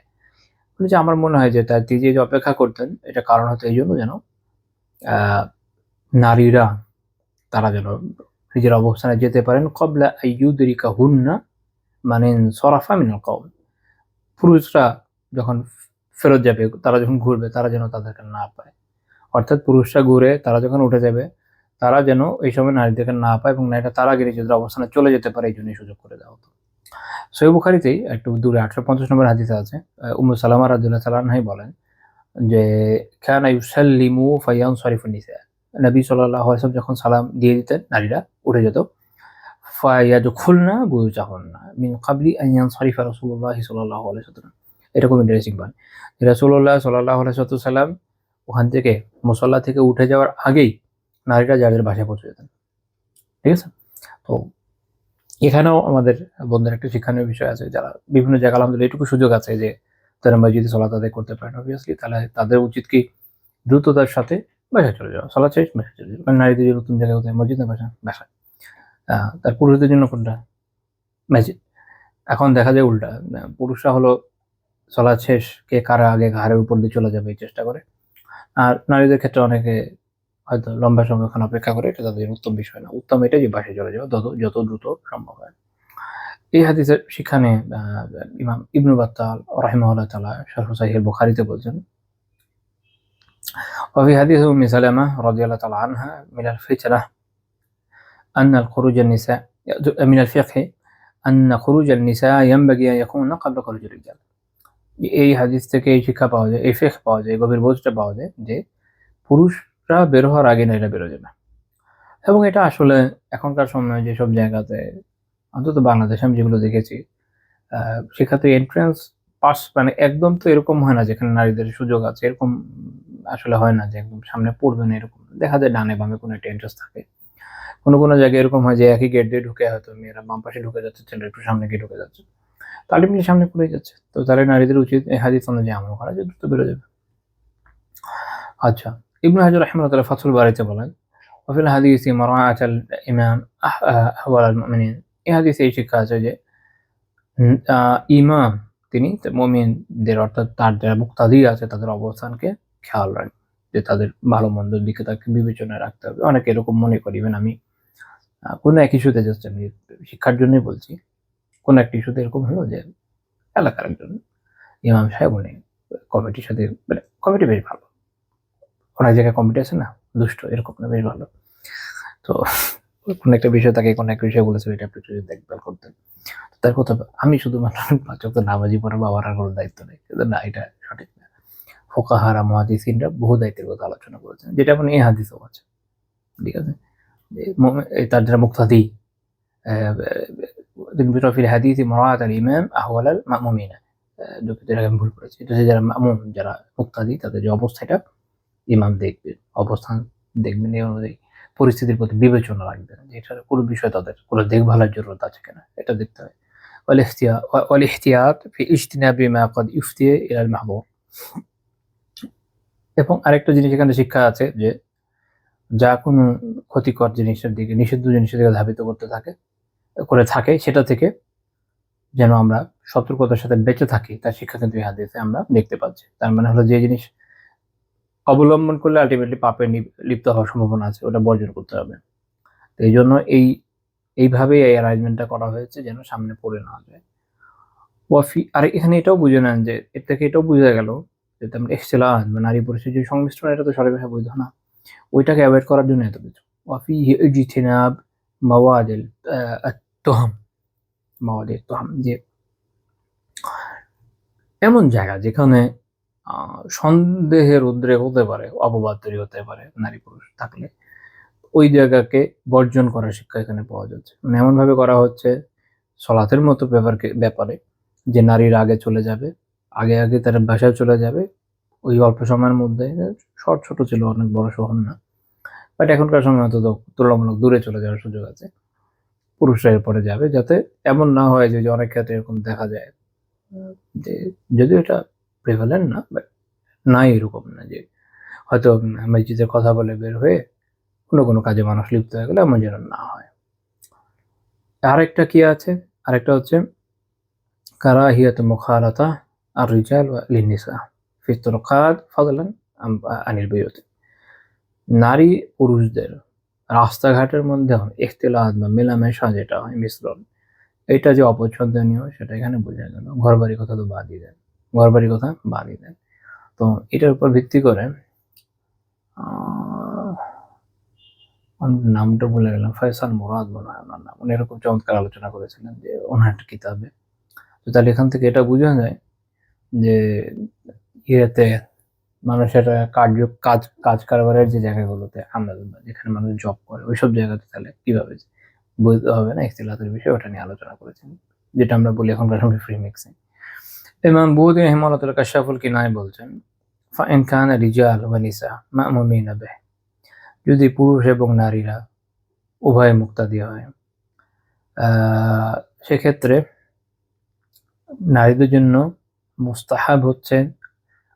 যে আমার মনে হয় যে তিনি যে অপেক্ষা করতেন এটা কারণ হতো এই জন্য যেন নারীরা তারা যেন নিজের অবস্থানে যেতে পারেন কবলা আইয়ুদরিকা হুন্না মানে সরাফা মিনাল কওম, পুরুষরা যখন ফেরত যাবে, তারা যখন ঘুরবে, তারা যেন তাদেরকে না পায়। অর্থাৎ পুরুষরা ঘুরে তারা যখন উঠে যাবে, তারা যেন এই সময় নারীদেরকে না পায় এবং নারীরা তার আগে নিজেদের অবস্থানে চলে যেতে পারে, এই জন্যই সুযোগ করে দেওয়া হতো। সহিহ বুখারীতেই একটু দূরে 850 নম্বর হাদিসে আছে, উম্মু সালামা রাদিয়াল্লাহু তাআলা আনহা বলেন যে কানা ইউসাল্লিমু ফায়ানসারিফু নিসা, নবী সাল্লাল্লাহু আলাইহি ওয়াসাল্লাম যখন সালাম দিয়ে দিতেন, নারীরা উঠে যেত, ফায়াদখুলনা বুয়ুতাহুন্না মিন ক্বাবলি আন ইয়ানসারিফা রাসূলুল্লাহ সাল্লাল্লাহু আলাইহি ওয়াসাল্লাম। এরকম ইন্টারেস্টিং পয়েন্ট, রাসূলুল্লাহ সাল্লাল্লাহু আলাইহি ওয়াসাল্লাম ওখান থেকে মুসাল্লা থেকে উঠে যাওয়ার আগেই নারীরা যাদের বাসায় পৌঁছে যেতেন। ঠিক আছে? তো এখানেও আমাদের বন্ধুদের একটা শিক্ষণীয় বিষয় আছে, যারা বিভিন্ন জায়গায় আলহামদুলিল্লাহ এটুকু সুযোগ আছে যে তারা মসজিদে সালাত আদায় করতে পারেন, অবভিয়াসলি তাহলে তাদের উচিত কি দ্রুততার সাথে বাসায় চলে যাওয়া, সালাত শেষ বাসায় চলে যাওয়া। কারণ নারীদের নতুন জায়গায় কোথায়, মসজিদ না বাসায়। তার পুরুষদের জন্য কোনটা? মসজিদ। এখন দেখা যায় উল্টা, পুরুষরা হলো সালাত শেষ কে কারা আগে ঘাড়ের উপর দিয়ে চলে যাবে এই চেষ্টা করে, আর নারীদের ক্ষেত্রে অনেকে হয়তো লম্বা সময় ওখানে অপেক্ষা করে, এটা তাদের উত্তম বিষয় না। উত্তম এটা যে বাসায় চলে যাওয়া যত দ্রুত সম্ভব হয়। এই হাদিসের শিক্ষা নিয়ে ইমাম ইবনু বাত্তাল রাহিমাহুল্লাহ তাআলা শারহ সাহিহ বুখারীতে বলছেন, وفي حديث أم سلمة رضي الله تعالى عنها من الفتنة أن الخروج النساء من الفقه أن خروج النساء ينبغي أن يكون قبل خروج الرجال। এই হাদিস থেকে এই শিক্ষা পাওয়া যায়, এই ফিকহ পাওয়া যায়, গভীর বোঝটা পাওয়া যায় যে পুরুষরা বের হওয়ার আগে নারীরা বেরো যাবে। এবং এটা আসলে এখনকার সময়ে যেসব জায়গাতে, অন্তত বাংলাদেশে আমি যেগুলো দেখেছি, শিক্ষার্থী এন্ট্রান্স পাস মানে একদম তো এরকম হয় না যেখানে নারীদের সুযোগ আছে, এরকম আসলে হয় না যে একদম সামনে পড়বে না, এরকম দেখা যায় ডানে বামে কোনো একটা এন্ট্রান্স থাকে। কোনো জায়গায় এরকম হয় যে একই গেট দিয়ে ঢুকে হয়তো মেয়েরা বাম পাশে ঢুকে যাচ্ছে, ছেলেরা একটু সামনে গিয়ে ঢুকে যাচ্ছে, তো আলটিমেটলি সামনে পড়ে যাচ্ছে। তো তাহলে নারীদের উচিত এই হাদিস অনুযায়ী আমল করা, যে দ্রুত বেরো যাবে। আচ্ছা, ইবনু হাজার রাহিমাহুল্লাহ তাআলা ফাথুল বারীতে বলেন, ওয়াফিল হাদিসি মারাআতুল ইমাম আহওয়াল মুমিনিন। এই হাদিসে এই শিক্ষা আছে যে ইমাম তিনি মুমিনদের অর্থাৎ তার যারা মুক্তাদি আছে তাদের অবস্থানকে খেয়াল রাখবে, যে তাদের ভালো মন্দের দিকে তাকে বিবেচনায় রাখতে হবে। অনেকে এরকম মনে করিবেন, আমি কোনো এক ইস্যুতে জাস্ট আমি শিক্ষার জন্যই বলছি, কোনো একটা ইস্যুতে এরকম হলো যে এলাকার একজন ইমাম সাহেব উনি কমিটির সাথে, মানে কমিটি বেশ ভালো, অনেক জায়গায় কমিটি আছে না দুষ্ট, এরকম না বেশ ভালো। তো কোনো একটা বিষয় তাকে কোনো একটা বিষয় বলেছে, এটা আপনি যদি দেখভাল করতেন, তার কথা আমি শুধুমাত্র 5 ওয়াক্ত নামাজি পড়াবো, আমার আর কোনো দায়িত্ব নেই, কিন্তু না, এটা সঠিক না। ফুকাহারা মুহাদ্দিসিনরা বহু দায়িত্বের কথা আলোচনা করেছেন, যেটা মানে এই হাদিসেও আছে। ঠিক আছে, যে তার যারা মুক্তাদি ফিল হাদিসি মুরাআত আল ইমাম আহওয়াল আল মামুমিনা, দুঃখিত আমি ভুল করেছি, এটা হচ্ছে যারা মামুম, যারা মুক্তাদি, তাদের যে অবস্থাটা ইমাম দেখবেন, অবস্থান দেখবেন, এই অনুযায়ী পরিস্থিতির প্রতি বিবেচনা রাখবেন, যে এটার কোনো বিষয় তাদের কোনো দেখভালের জরুরত আছে কিনা, এটা দেখতে হয়। والاحتياط في اجتناب ما قد يفضي الى المحظور। এবং আরেকটা জিনিস এখানে শিক্ষা আছে যে যা কোনো ক্ষতিকর জিনিসের দিকে, নিষিদ্ধ জিনিসের দিকে ধাবিত করে থাকে, সেটা থেকে যেন আমরা সতর্কতার সাথে বেঁচে থাকি, তার শিক্ষা কিন্তু এই হাদিসে আমরা দেখতে পাচ্ছি। তার মানে হলো যে জিনিস অবলম্বন করলে আলটিমেটলি পাপে লিপ্ত হওয়ার সম্ভাবনা আছে, ওটা বর্জন করতে হবে। তো এই জন্য এইভাবে এই অ্যারেঞ্জমেন্টটা করা হয়েছে যেন সামনে পড়ে না যায়। আর এখানে এটাও বুঝে নেন যে এর থেকে এটাও বোঝা গেল যে তেমন ইখতিলাত বা নারী পুরুষের যে সংমিশ্রণ, এটা তো সরকারি ভাবে বৈধ না, ওইটাকে অ্যাভয়েড করার জন্য এত কিছু। ওয়াফিহি ইজতিনাব মাওয়াদিল তুহাম, যে এমন জায়গা যেখানে সন্দেহের উদ্রেক হতে পারে, অপবাদ তৈরি হতে পারে নারী পুরুষ থাকলে, ওই জায়গাকে বর্জন করার শিক্ষা এখানে পাওয়া যাচ্ছে। মানে এমনভাবে করা হচ্ছে সলাতের মতো ব্যাপারে যে নারীর আগে চলে যাবে, আগে তার বাসায় চলে যাবে, ওই অল্প সময়ের মধ্যে। শহর ছোট ছিল, অনেক বড় শহর না, বাট এখনকার সময় হয়তো তুলনামূলক দূরে চলে যাওয়ার সুযোগ আছে, পুরুষরা এরপরে যাবে, যাতে এমন না হয় যে অনেক ক্ষেত্রে এরকম দেখা যায় যে, যদিও এটা প্রিভ্যালেন্ট না, বাট নাই এরকম না, যে হয়তো মসজিদের কথা বলে বের হয়ে কোনো কাজে মানুষ লিপ্ত হয়ে গেলে, এমন যেন না হয়। আরেকটা কি আছে, আরেকটা হচ্ছে কারাহিয়াত মুখালাতা الرجال للنساء في الطرقات فضلا عن البيوت. নারী পুরুষদের রাস্তাঘাটের মধ্যে ইখতিলাত বা মেলামেশা যেটা হয়, মিশ্রণ, এটা যে অপছন্দনীয় সেটা এখানে বোঝা গেল। ঘরবাড়ির কথা তো বাদই দেন, ঘরবাড়ির কথা বাদই দেন। তো এটার উপর ভিত্তি করে নামটা ভুলে গেলাম, ফয়সাল মুরাদ মনে হয় ওনার নাম, উনি এরকম চমৎকার আলোচনা করেছিলেন যে ওনার একটা কিতাবে। তো তাহলে এখান থেকে এটা বোঝা যায় যে ইয়েতে মানুষের কাজ কারবারের যে জায়গাগুলোতে আমাল, যেখানে মানুষ জব করে, ওইসব জায়গাতে তাহলে কিভাবে বুঝতে হবে না ইখতিলাতের বিষয়, ওটা নিয়ে আলোচনা করেছেন, যেটা আমরা বলি এখনকার সময় ফ্রি মিক্সিং। ইমাম বুখারী রাহিমাহুল্লাহ তাআলা কাশফুল কিনায় বলছেন, ফাইন কানা রিজাল ওয়া নিসা মা'মুমিনা বিহ, যদি পুরুষ এবং নারীরা উভয় মুক্তাদি হয়, সেক্ষেত্রে নারীদের জন্য মুস্তাহাব হচ্ছে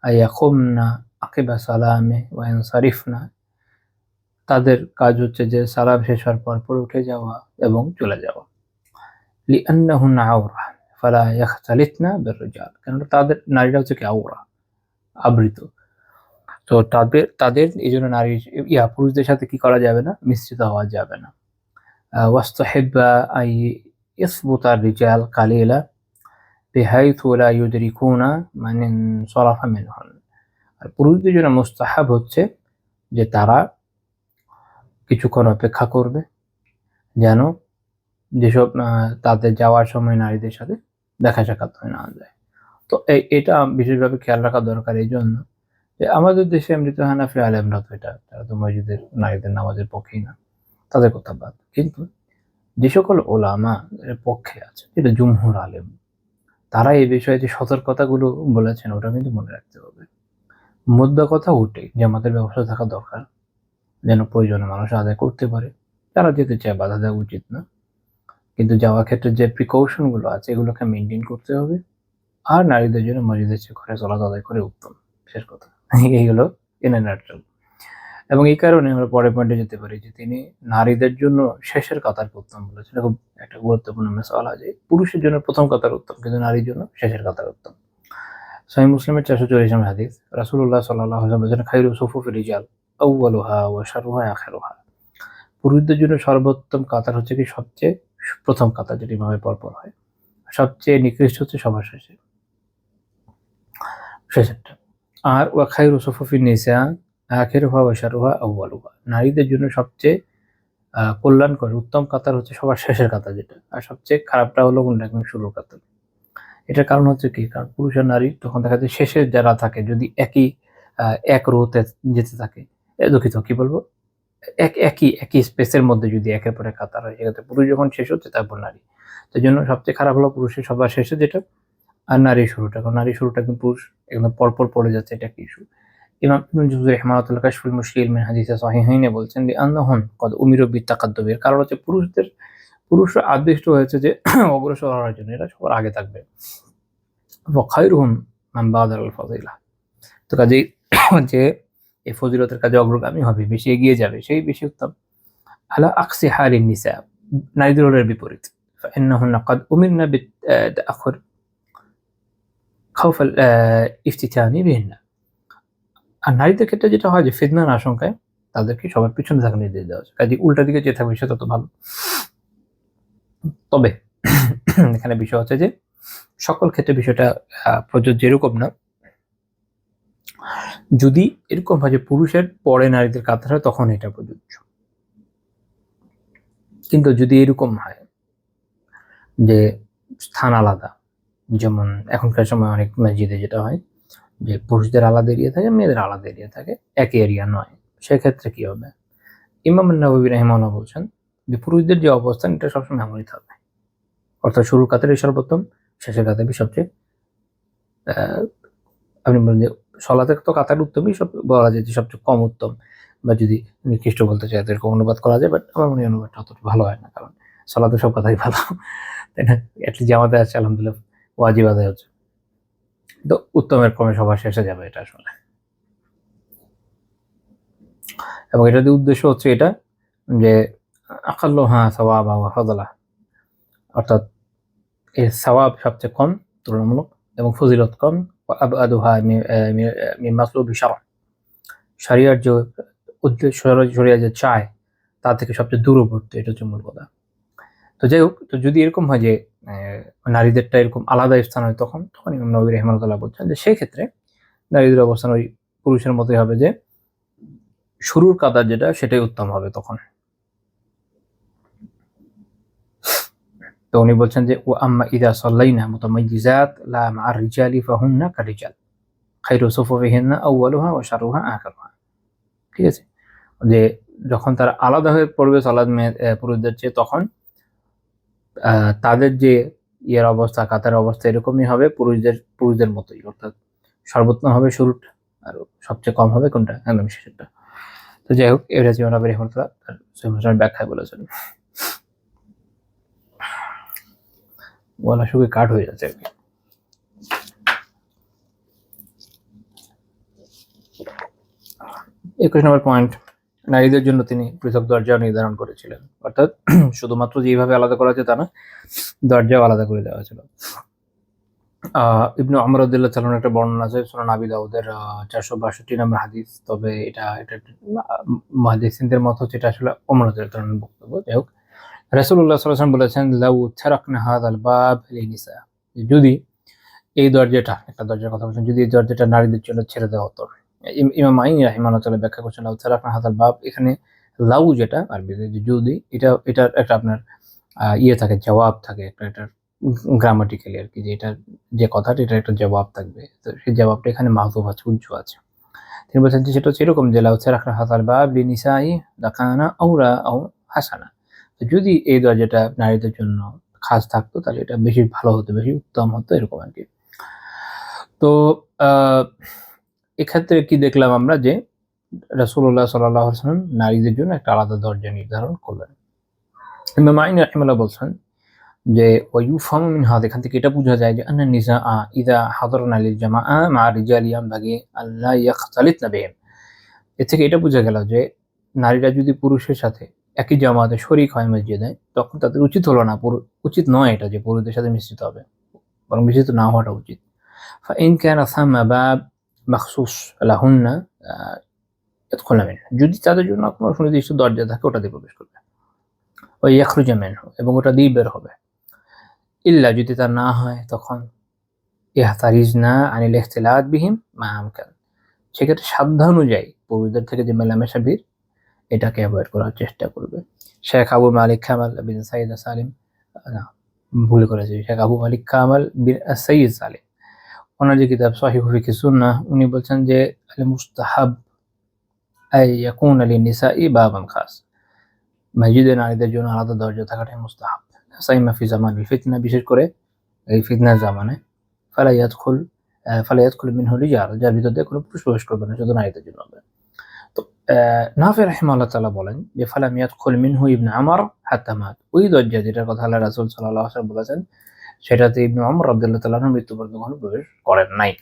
আয়াকুমনা আকিবা সালামে ওয়া ইয়ানসারিফনা, তাদের কাজ হচ্ছে যে সালাম শেষ হওয়ার পর উঠে যাওয়া এবং চলে যাওয়া। লিআন্নাহুন্না আওরা ফালা ইয়াখতালিতনা বিররিজাল, কারণ তাদের নারীরা হচ্ছে কি আওরা, আবৃত। তো তাদের এই জন্য নারী পুরুষদের সাথে কি করা যাবে না, মিশ্রিত হওয়া যাবে না। ওয়াস্তাহিব্বা আই ইসবুতা রিজাল কালিলা বিহাইথু লা ইউদরিকুনা মান ইনসারাফা মিনহুন, আর পুরুষদের জন্য মুস্তাহাব হচ্ছে যে তারা কিছুক্ষণ অপেক্ষা করবে, যেন যেসব তাদের যাওয়ার সময় নারীদের সাথে দেখা সাক্ষাৎ হয়ে না যায়। তো এটা বিশেষভাবে খেয়াল রাখা দরকার, এই জন্য যে আমাদের দেশে এমনিতে হানাফি আলেমরা তো এটা, তারা তো মসজিদের নারীদের নামাজের পক্ষেই না, তাদের কথা বাদ। কিন্তু যে সকল ওলামা এর পক্ষে আছে, যেটা জুমহুর আলেম, তারা এই বিষয়ে যে সতর্কতাগুলো বলেছেন ওটা কিন্তু মনে রাখতে হবে। মুদ্রা কথা উঠে যে আমাদের ব্যবস্থা থাকা দরকার, যেন প্রয়োজনে মানুষ আদায় করতে পারে। যারা যেতে চায় বাধা দেওয়া উচিত না, কিন্তু যাওয়ার ক্ষেত্রে যে প্রিকশন গুলো আছে এগুলোকে মেনটেন করতে হবে। আর নারীদের জন্য মসজিদের চেয়ে ঘরে সালাত আদায় করে উত্তম, শেষ কথা। এইগুলো ইন এ নাটশাল। এবং এই কারণে আমরা পরের পয়েন্টে যেতে পারি যে তিনি নারীদের জন্য শেষের কাতার উত্তম বলেছেন। খুব একটা গুরুত্বপূর্ণ মেসালা, যে পুরুষের জন্য প্রথম কাতার উত্তম, কিন্তু নারীর জন্য শেষের কাতার উত্তম। সহিহ মুসলিমের 440 নম্বর হাদিস, রাসূলুল্লাহ সাল্লাল্লাহু আলাইহি ওয়াসাল্লাম বলেছেন, খায়রু সুফুফির রিজাল আউয়ালুহা ওয়া শাররুহা আখিরুহা, পুরুষদের জন্য সর্বোত্তম কাতার হচ্ছে কি সবচেয়ে প্রথম কাতার, যেটি ভাবে পরপর হয়। সবচেয়ে নিকৃষ্ট হচ্ছে সবার শেষেরটা। আর ওয়া খায়রু সুফুফিন নিসা আখিরুহা ওয়া শাররুহা আউয়ালুহা, নারীদের জন্য সবচেয়ে কল্যাণকর উত্তম কাতার হচ্ছে সবার শেষের কাতার যেটা, আর সবচেয়ে খারাপটা হলো কোনটা, একদম শুরুর কাতার। এটার কারণ হচ্ছে কি, কারণ পুরুষ আর নারী তখন দেখা যায় শেষে যারা থাকে যদি এক রোতে যেতে থাকে, দুঃখিত কি বলবো, একই স্পেসের মধ্যে যদি একের পর এক কাতার হয়, সেক্ষেত্রে পুরুষ যখন শেষ হচ্ছে তারপর নারী। তাই জন্য সবচেয়ে খারাপ হলো পুরুষের সবার শেষে যেটা, আর নারীর শুরুটা, কারণ নারীর শুরুটা কিন্তু পুরুষ একদম পরপর পড়ে যাচ্ছে, এটা কি ইস্যু। ইমাম ইবনে জুযরি রাহিমাহুল্লাহ কাশফুল মুশকিল মিন হাদিসে সহিহাইনে বলছেন যে আন্নাহুম ক্বাদ উমিরু বিতাকাদ্দুবির, কারণ হচ্ছে পুরুষরা আদিষ্ট হয়েছে যে অগ্রসর হওয়ার জন্য, এটা সবার আগে থাকবে। ওয়া খায়রুহুম মান বাদারাল ফাযিলা, তো কাজেই যে এই ফজিলতের কাজে অগ্রগামী হবে, বেশি এগিয়ে যাবে, সেই বেশি উত্তম। আলা আকসি হালিন নিসা, নারীদের হলের বিপরীত। ফাইন্নাহুন্না ক্বাদ উমিরনা বিতাআখুর খাউফাল ইফতিতানি বিহিন্না, আর নারীদের ক্ষেত্রে যেটা হয় যে ফিতনার আশঙ্কায় তাদেরকে সবার পিছনে থাকা নির্দেশ দেওয়া হচ্ছে, কাজে উল্টা দিকে যে থাকবে সেটা তো ভালো। তবে এখানে বিষয় হচ্ছে যে সকল ক্ষেত্রে বিষয়টা প্রযোজ্য এরকম না। যদি এরকম হয় যে পুরুষের পরে নারীদের কাতার হয়, তখন এটা প্রযোজ্য। কিন্তু যদি এরকম হয় যে স্থান আলাদা, যেমন এখনকার সময় অনেক মসজিদে যেটা হয় যে পুরুষদের আলাদা এরিয়া থাকে, মেয়েদের আলাদা এরিয়া থাকে, একই এরিয়া নয়, সেক্ষেত্রে কি হবে? ইমাম নাওয়াবী রাহিমাহুল্লাহ বলছেন যে পুরুষদের যে অবস্থান এটা সবসময় এমনই থাকবে, অর্থাৎ শুরুর কাতারে সর্বোত্তম, শেষের কাতারে সবচেয়ে আপনি বলেন যে সলাতে তো কাতার উত্তমই সব বলা যায় যে সবচেয়ে কম উত্তম, বা যদি নির্দিষ্ট বলতে চাই এরকম অনুবাদ করা যায়, বাট আমার মনে হয় অনুবাদটা অতটা ভালো হয় না, কারণ সলাতে সব কথাই ভালো, তাই না? অ্যাটলিস্ট জামাতে আছে আলহামদুলিল্লাহ, ওয়াজিব আদায় হচ্ছে, তো উত্তমের ক্রমে সবার শেষে যাবে এটা আসলে। এবং এটার উদ্দেশ্য হচ্ছে এটা যে আকাল্লুহা সাওয়াবা ওয়া ফাদলা, অর্থাৎ এর সওয়াব সবচেয়ে কম তুলনামূলক, এবং ফজিলত কম, আবআদুহা মিন মাতলুবি শারআ, শরিয়ার যে উদ্দেশ্য, শরিয়া যে চায় তা থেকে সবচেয়ে দূরবর্তী, এটা হচ্ছে মূল কথা। তো যাই হোক, তো যদি এরকম হয় যে নারীদেরটা এরকম আলাদা স্থান হয়, তখন ইমাম নবী রাহিমাহুল্লাহ বলছেন যে সেই ক্ষেত্রে নারীদের অবস্থান ওই পুরুষের মতোই হবে, যে শুরুর কাতার যেটা সেটাই উত্তম হবে তখন। তো উনি বলছেন যে ওয়া আম্মা ইযা সাল্লাইনা মুতামাইয়িজাত লা মা'আর রিজালি ফাহুন্না কারিজাল খায়রু সুফুফিহিন্না আউওয়ালুহা ওয়া শাররুহা আখিরুহা। ঠিক আছে, যে যখন তারা আলাদা হয়ে পড়বে সালাত পুরুষদের চেয়ে, তখন তাদের যে ইয়ের অবস্থা, কাতারের অবস্থা এরকমই হবে পুরুষদের মতোই, অর্থাৎ সর্বোত্তম হবে শুরুটা, আর সবচেয়ে কম হবে কোনটা, একদম শেষেরটা। তো যাই হোক, এটা হচ্ছে ইমাম নবী রাহিমাহুল্লাহ তার সহিহ মুসলিমের ব্যাখ্যায় বলেছেন। গলা শুকিয়ে কাঠ হয়ে যাচ্ছে আর কি। 21 নম্বর পয়েন্ট, নারীদের জন্য তিনি পৃথক দরজা নির্ধারণ করেছিলেন, অর্থাৎ শুধুমাত্র যেভাবে আলাদা করা হয়েছে তা না, দরজাও আলাদা করে দেওয়া ছিল। ইবনু আমর রাদিয়াল্লাহু তাআলার একটা বর্ণনা আছে সুনান আবি দাউদের 462 নম্বর হাদিস, তবে এটা মুহাদ্দিসিনদের মত হচ্ছে এটা আসলে ওমর রাদিয়াল্লাহু তাআলার বক্তব্য। যাই হোক, রাসূলুল্লাহ সাল্লাল্লাহু আলাইহি ওয়াসাল্লাম বলেছেন, লাউ তারাকনা হাযাল বাব লিনিসা, যদি এই দরজাটা, একটা দরজার কথা বলছেন, যদি এই দরজাটা নারীদের জন্য ছেড়ে দেওয়া হতো। ইমাম আইনি রাহিমাহুল্লাহ তাআলা ব্যাখ্যা করছেন, লাউ তারাকনা হাযাল বাব, এখানে লাউ যেটা আরবিতে যে যদি, এটার একটা আপনার ইয়ে থাকে, জবাব থাকে একটা, এটার গ্রামাটিক্যালি আর কি, যে এটা যে কথাটা, এটার একটা জবাব থাকবে। তো সেই জবাবটা এখানে মাহযুফ আছে, উজ্জ আছে। তিনি বলছেন যে সেটা হচ্ছে এরকম, যে লাউ তারাকনা হাযাল বাব লিনিসাই লাকানা আওরা আও হাসানা, যদি এই দরজাটা নারীদের জন্য খাস থাকতো তাহলে এটা বেশি ভালো হতো, বেশি উত্তম হতো, এরকম আর কি। তো এক্ষেত্রে কি দেখলাম আমরা, যে রাসূলুল্লাহ সাল্লাল্লাহু আলাইহি ওয়াসাল্লাম নারীদের জন্য একটা আলাদা দরজা নির্ধারণ করলেন। ইমাম আইনি রাহিমাহুল্লাহ বলছেন যে ওয়ায়ুফহামু মিন হাযা, এখান থেকে এটা বোঝা যায় যে আন্না নিসাআ ইযা হাদারনা লিল জামাআ মা রিজালি ইয়ানবাগি আল্লা ইয়াখতালিতনা বিহিম, এর থেকে এটা বোঝা গেল যে নারীরা যদি পুরুষের সাথে একই জামাতে শরীক হয় মসজিদে, তখন তাদের উচিত হলো না, উচিত নয় এটা যে পুরুষদের সাথে মিশ্রিত হবে, বরং মিশ্রিত না হওয়াটা উচিত। ফাইন কানা সাম্মা বাব মাখসুস লাহুন্না ইয়াদখুলনা মিনহু, যদি তাদের জন্য কোনো সুনির্দিষ্ট দরজা থাকে ওটা দিয়ে প্রবেশ করবে, ওয়া ইয়াখরুজা মিনহু, এবং ওটা দিয়ে বের হবে। ইল্লা, যদি তা না হয়, তখন ইহতারিজনা আনিল ইখতিলাত বিহিম মা আমকান, সেক্ষেত্রে সাধ্যানুযায়ী পুরুষদের থেকে যে মেলামেশা এটাকে অ্যাভয়েড করার চেষ্টা করবে। শেখ আবু মালিক কামাল বিন সাইদ সালিম, না ভুল করেছি, শেখ আবু মালিক কামাল বিন সাইদ সালিম, ওনার যে কিতাব সহিহ ফিকহ সুন্নাহ, উনি বলছেন যে আল মুস্তাহাব আই ইয়াকুনা লিন-নিসাই বাবান খাস, মসজিদে নারীদের জন্য আলাদা দরজা থাকাটাই মুস্তাহাব, সাইমা ফি জামানিল ফিতনা, বিশেষ করে এই ফিতনার জামানায়, ফালা ইয়াদখুল মিনহু রিজাল, যার ভিতর দিয়ে কোনো পুরুষ প্রবেশ করবে না, শুধু নারীদের জন্য হবে। তো নাফি রাহিমাহুল্লাহ তাআলা বলেন যে ফালাম ইয়াদখুল মিনহু ইবনে আমর হাত্তা মাত, ওই দরজা যেটার কথা আল্লাহ রাসূল সাল্লাল্লাহু আলাইহি ওয়াসাল্লাম বলেছেন, সেটাতে ইবনে আমর রাদিয়াল্লাহু তাআলা মৃত্যু পর্যন্ত কখনো প্রবেশ করেন নাই।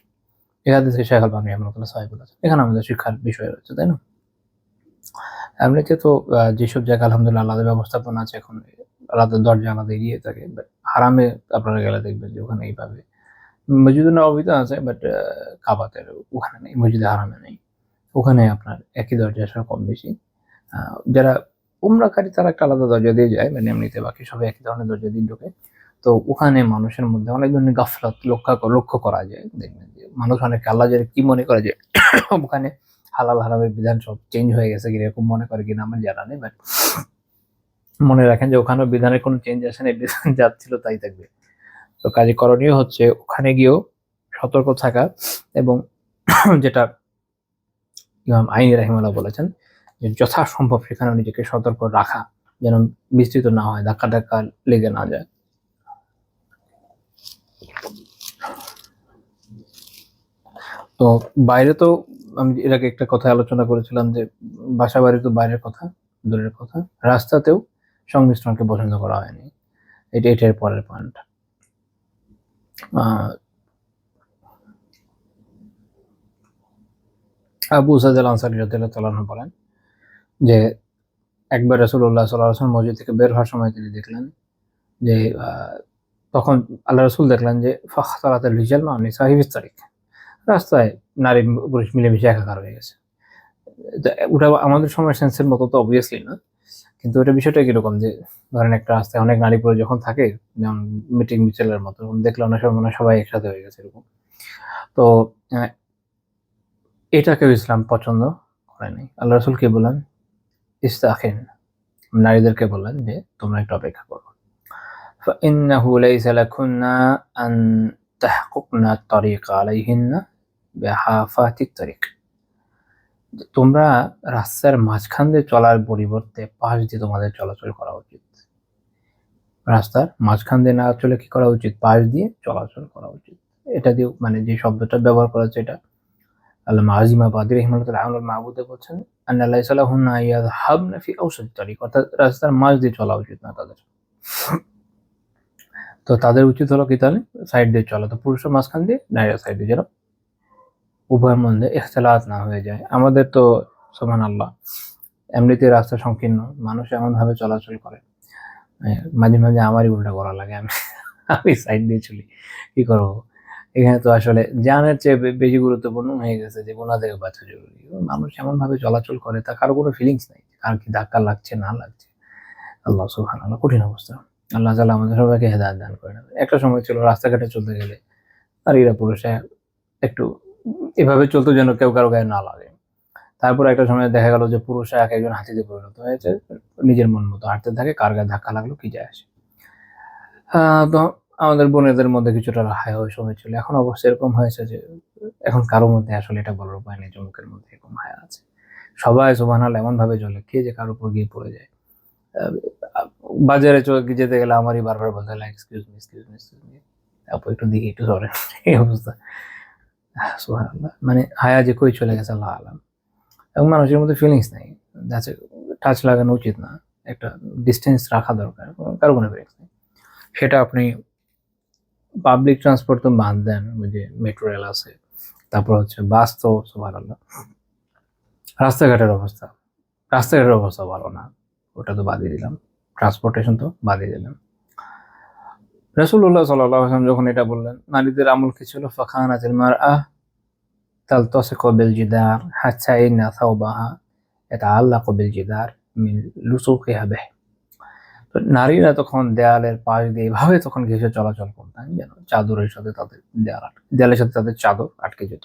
এই হাদিসকে শেখ আল-বানী রাহিমাহুল্লাহ সহিহ বলেছেন। এখানে আমাদের শিক্ষার বিষয় রয়েছে, তাই না? এমনিতে তো যেসব জায়গায় আলহামদুলিল্লাহ আলাদা ব্যবস্থাপনা আছে, এখন আলাদা দরজা, আলাদা এরিয়া থাকে, বাট হারামে আপনারা গেলে দেখবেন যে ওখানে এইভাবে, মসজিদে নববীতে আছে, বাট কাবাতের ওখানে নেই, মসজিদে হারামে নেই, ওখানে আপনার একই দরজা আসা কম বেশি। যারা উমরাকারী তারা একটা আলাদা দরজা দিয়ে যায়, মানে এমনিতে বাকি সবাই একই ধরনের দরজা দিয়ে ঢোকে। তো ওখানে মানুষের মধ্যে অনেক ধরনের গাফলাত লক্ষ্য করা যায়। দেখবেন যে মানুষ অনেক আল্লাহ যে কি মনে করে যে ওখানে হালাল হারামের বিধান সব চেঞ্জ হয়ে গেছে, এরকম মনে করে কিনা আমার জানা নেই, বাট মনে রাখেন যে ওখানেও বিধানের কোনো চেঞ্জ আসে না, বিধান যা ছিল তাই থাকবে। তো কাজে করণীয় হচ্ছে ওখানে গিয়েও সতর্ক থাকা, এবং যেটা ইমাম আইনি রাহিমাহুল্লাহ বলেছেন যে যথাসম্ভব সেখানে নিজেকে সতর্ক রাখা, যেন বিস্তৃত না হয়, ধাক্কা লেগে না যায়। তো বাইরে তো আমি এর আগে একটা কথা আলোচনা করেছিলাম যে বাসা বাড়ি তো বাইরের কথা, দূরের কথা, রাস্তাতেও সংমিশ্রণকে পছন্দ করা হয়নি, এটার পরের পয়েন্ট। আবু সাঈদ আল-আনসারী রাদিয়াল্লাহু তাআলা আনহু বলেন যে একবার রাসূলুল্লাহ সাল্লাল্লাহু আলাইহি ওয়াসাল্লাম মসজিদ থেকে বের হওয়ার সময় তিনি দেখলেন যে তখন আল্লাহ রাসূল দেখলেন যে ফাখতালাতাল রিজাল মা নিসাহি ফিত তারিক, রাস্তায় নারী পুরুষ মিলেমিশে একাকার হয়ে গেছে। ওটা আমাদের সময় সেন্সের মতো তো অবভিয়াসলি না, কিন্তু ওটা বিষয়টা কিরকম যে ধরেন একটা রাস্তায় অনেক নারী পুরুষ যখন থাকে, যেমন মিটিং মিছিলের মতো দেখলে অনেক সময় মনে হয় সবাই একসাথে হয়ে গেছে এরকম। তো এটা কেউ ইসলাম পছন্দ করে নাই। আল্লাহ রাসূল কি বলেন? ইস্তাখিন, নারীদেরকে বললেন যে তোমরা একটু অপেক্ষা করো। فإنه ليس لكن أن تحققن الطريق عليهن بحافات الطريق। তোমরা রাস্তার মাঝখান দিয়ে চলার পরিবর্তে পাশ দিয়ে তোমাদের চলাচল করা উচিত। রাস্তার মাঝখান দিয়ে না চলে কি করা উচিত? পাশ দিয়ে চলাচল করা উচিত। এটা দিয়ে মানে যে শব্দটা ব্যবহার করা হচ্ছে এটা আল্লামা আজিম আবাদি রাহিমাহুল্লাহ আউনুল মাহবুদে বলছেন আন্না লাইসা লাহুন্না ইয়াযহাবনা ফি আওসাত তারিক, অর্থাৎ রাস্তার মাঝ দিয়ে চলা উচিত না তাদের। তো তাদের উচিত হলো কি তাহলে সাইড দিয়ে চলা, তো পুরুষের মাঝখান দিয়ে নারীরা সাইড দিয়ে, যেন উভয়ের মধ্যে ইখতিলাত না হয়ে যায়। আমাদের তো সুবহানাল্লাহ এমনিতে রাস্তা সংকীর্ণ, মানুষ এমন ভাবে চলাচল করে, মাঝে মাঝে আমারই উল্টা করা লাগে, আমি সাইড দিয়ে চলি, কি করবো? এখানে তো আসলে জানের চেয়ে বেশি গুরুত্বপূর্ণ হয়ে গেছে যে গুনাহ থেকে বাঁচা জরুরি। মানুষ এমন ভাবে চলাচল করে তা কারো কোনো ফিলিংস নাই, কার কি ধাক্কা লাগছে না লাগছে। আল্লাহ সুবহানাল্লাহ, কঠিন অবস্থা। আল্লাহ তাআলা আমাদের সবাইকে হেদায়েত দান করেন। একটা সময় ছিল রাস্তাঘাটে চলতে গেলে নারীরা পুরুষরা একটু এভাবে চলতো যেন কেউ কারো গায়ে না লাগে। তারপর একটা সময় দেখা গেল যে পুরুষরা এক একজন হাতিতে পরিণত হয়েছে, নিজের মন মতো হাঁটতে থাকে, কার গায়ে ধাক্কা লাগলো কি যায় আসে। তো আমাদের বোনেদের মধ্যে কিছুটা হায় ওই সময় ছিল। এখন অবশ্য এরকম হয়েছে যে এখন কারো মধ্যে আসলে এটা বলার উপায় নেই, যুবকের মধ্যে এরকম হায়া আছে। সবাই সুবহানাল্লাহ এমন ভাবে চলে, কে যে কার উপর গিয়ে পড়ে যায়। বাজারে যেতে গেলে আমারই বারবার বলতে হয় excuse me, excuse me, excuse me, আপু একটু দিকে একটু সরেন, এই অবস্থা। সুবহানাল্লাহ, মানে হায়া যে কই চলে গেছে আল্লাহ আলাম। এবং মানুষের মধ্যে ফিলিংস নাই, যাচ্ছে টাচ লাগানো উচিত না, একটা ডিস্টেন্স রাখা দরকার, কারো কোনো ফিলিংস নেই। সেটা আপনি পাবলিক ট্রান্সপোর্ট তো বাদ দেন, ওই যে মেট্রো রেল আছে, তারপর হচ্ছে বাস তো সুবহানাল্লাহ। রাস্তাঘাটের অবস্থা, রাস্তাঘাটের অবস্থা ভালো না, ওটা তো বাদই দিলাম, ট্রান্সপোর্টেশন তো বাদই দিলাম। রাসূলুল্লাহ সাল্লাল্লাহু আলাইহি ওয়াসাল্লাম যখন এটা বললেন, নারীদের আমল কি ছিল? ফাখানাতিল মারআ তালতাসিকু বিল জিদার হাত্তা ইন্না সাওবাহা ইয়াতাআল্লাকু বিল জিদার মিন লুসুকিহা বিহি। তো নারীরা তখন দেয়ালের পাশ দিয়ে এভাবে তখন ঘেঁষে চলাচল করতেন যেন চাদরের সাথে তাদের দেয়ালের সাথে তাদের চাদর আটকে যেত।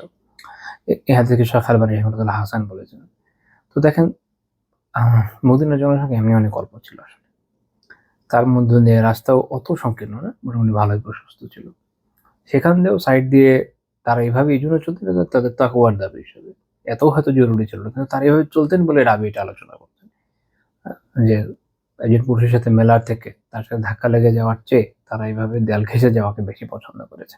এ হাদিসকে শায়খ আলবানী রাহিমাহুল্লাহ হাসান বলেছেন। তো দেখেন মদিনার জনসংখ্যা এমনি অনেক অল্প ছিল আসলে, তার মধ্যে দিয়ে রাস্তাও অত সংকীর্ণ না, মোটামুটি ভালোই প্রশস্ত ছিল। সেখান দিয়েও সাইড দিয়ে তারা এইভাবে এই জন্য চলতেন যে তাদের তাকওয়ার দাবি হিসেবে, এত হয়তো জরুরি ছিল না, কিন্তু তারা এইভাবে চলতেন বলে রাবি এটা আলোচনা করতেন যে একজন পুরুষের সাথে মেলার থেকে তার সাথে ধাক্কা লেগে যাওয়ার চেয়ে তারা এইভাবে দেয়াল ঘেঁষে যাওয়াকে বেশি পছন্দ করেছে।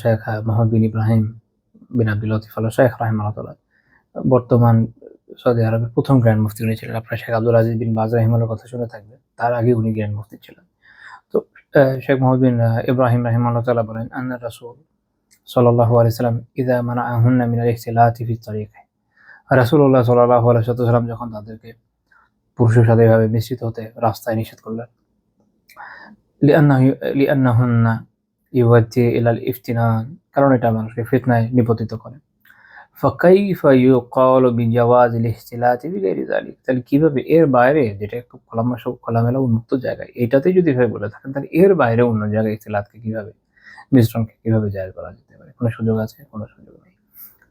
শেখ মোহাম্মদ বিন ইব্রাহিম বিন আব্দুল লতিফ আল শেখ রাহিমাহুল্লাহ বর্তমান সৌদি আরবের প্রথম গ্র্যান্ড মুফতি উনি ছিলেন। আপনার শেখ আব্দুল আজিজ বিন বাজ রাহিমাহুল্লাহর কথা শুনে থাকবেন, তার আগে উনি গ্র্যান্ড মুফতি ছিলেন। তো শেখ মোহাম্মদ বিন ইব্রাহিম রাহিমাহুল্লাহ তাআলা বলেন আন্না রাসূল সাল্লাল্লাহু আলাইহি সাল্লাম ইযা মানাআহুন্না মিনাল ইখতিলাতি ফি তারিক। রাসূলুল্লাহ সাল্লাল্লাহু আলাইহি ওয়াসাল্লাম যখন তাদেরকে পুরুষের সাথে এভাবে মিশ্রিত হতে রাস্তায় নিষেধ করলেন, লিআন্নাহুন্না ইউআদ্দি ইলাল ইফতিনান, কারণ এটা মানুষকে ফিতনায় নিপতিত করে। ফাকাইফা ইউকালু বিজাওয়াজিল ইখতিলাতি বিগাইরি যালিক, তাহলে কিভাবে এর বাইরে, যেটা খুব খোলামেলা উন্মুক্ত জায়গায়, এটাতে যদি ভাবে বলে থাকেন, তাহলে এর বাইরে অন্য জায়গায় ইখতিলাতকে কিভাবে, মিশ্রণকে কিভাবে জায়েজ করা যেতে পারে? কোনো সুযোগ আছে? কোনো সুযোগ নেই।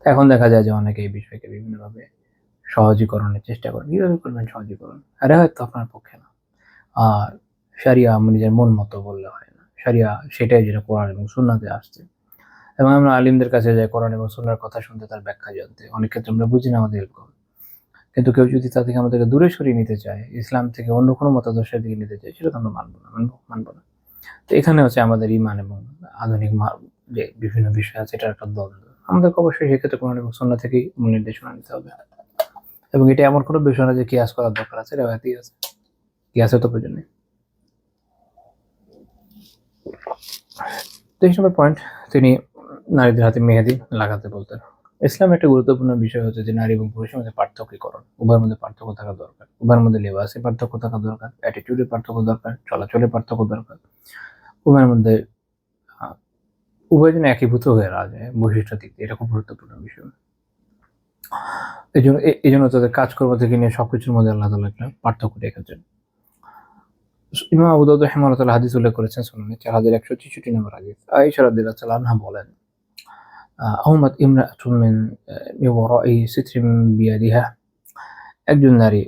এখন দেখা যায় যে অনেকে এই বিষয়কে বিভিন্নভাবে সহজীকরণের চেষ্টা করেন। কিভাবে করবেন সহজীকরণ? আরে হয়তো আপনার পক্ষে না। আর শরিয়া নিজের মন মতো বললে হয় না, শরিয়া সেটাই যেটা কোরআন এবং সুন্নাতে আসছে। এবং আমরা আলিমদের কাছে যাই কোরআন এবং সুন্নাহর কথা শুনতে, তার ব্যাখ্যা জানতে। অনেক ক্ষেত্রে আমরা বুঝি না, আমাদের এরকম। কিন্তু কেউ যদি তা থেকে আমাদেরকে দূরে সরিয়ে নিতে চায়, ইসলাম থেকে অন্য কোনো মতাদর্শের দিকে নিতে চায়, সেটা তো আমরা মানবো না। তো এখানে হচ্ছে আমাদের ঈমান এবং আধুনিক যে বিভিন্ন বিষয় আছে, এটার একটা দ্বন্দ্ব। আমাদেরকে অবশ্যই সেক্ষেত্রে কোরআন এবং সুন্নাহ থেকেই মূল নির্দেশনা নিতে হবে। এবং এটা এমন কোনো বিষয় না যে কিয়াস করার দরকার আছে, রেওয়ায়েতই আছে, কিয়াসের তো প্রয়োজন নেই। 23 নম্বর পয়েন্ট, তিনি নারীদের হাতে মেহেদি লাগাতে বলতেন। ইসলাম একটা গুরুত্বপূর্ণ বিষয় হচ্ছে যে নারী এবং পুরুষের মধ্যে পার্থক্যকরণ, উভয়ের মধ্যে পার্থক্য থাকা দরকার, উভয়ের মধ্যে লেবাসে পার্থক্য থাকা দরকার, অ্যাটিটিউডের পার্থক্য দরকার, চলাচলের পার্থক্য দরকার, উভয়ের মধ্যে উভয় যেন একীভূত হয়ে যায় বৈশিষ্ট্য দিক দিয়ে, এটা খুব গুরুত্বপূর্ণ বিষয়। এই জন্য তাদের কাজকর্ম থেকে নিয়ে সবকিছুর মধ্যে আল্লাহ তাআলা একটা পার্থক্য রেখেছেন। ইমাম আবু দাউদ রাহিমাহুল্লাহ তাআলা হাদিস উল্লেখ করেছেন সুনানে 4166 নম্বর হাদিস। আয়েশা রাদিয়াল্লাহু তাআলা আনহা বলেন, আহমাদ ইমরাআতুম মিন ওয়ারাই সিতরিন বিয়াদিহা, একজন নারী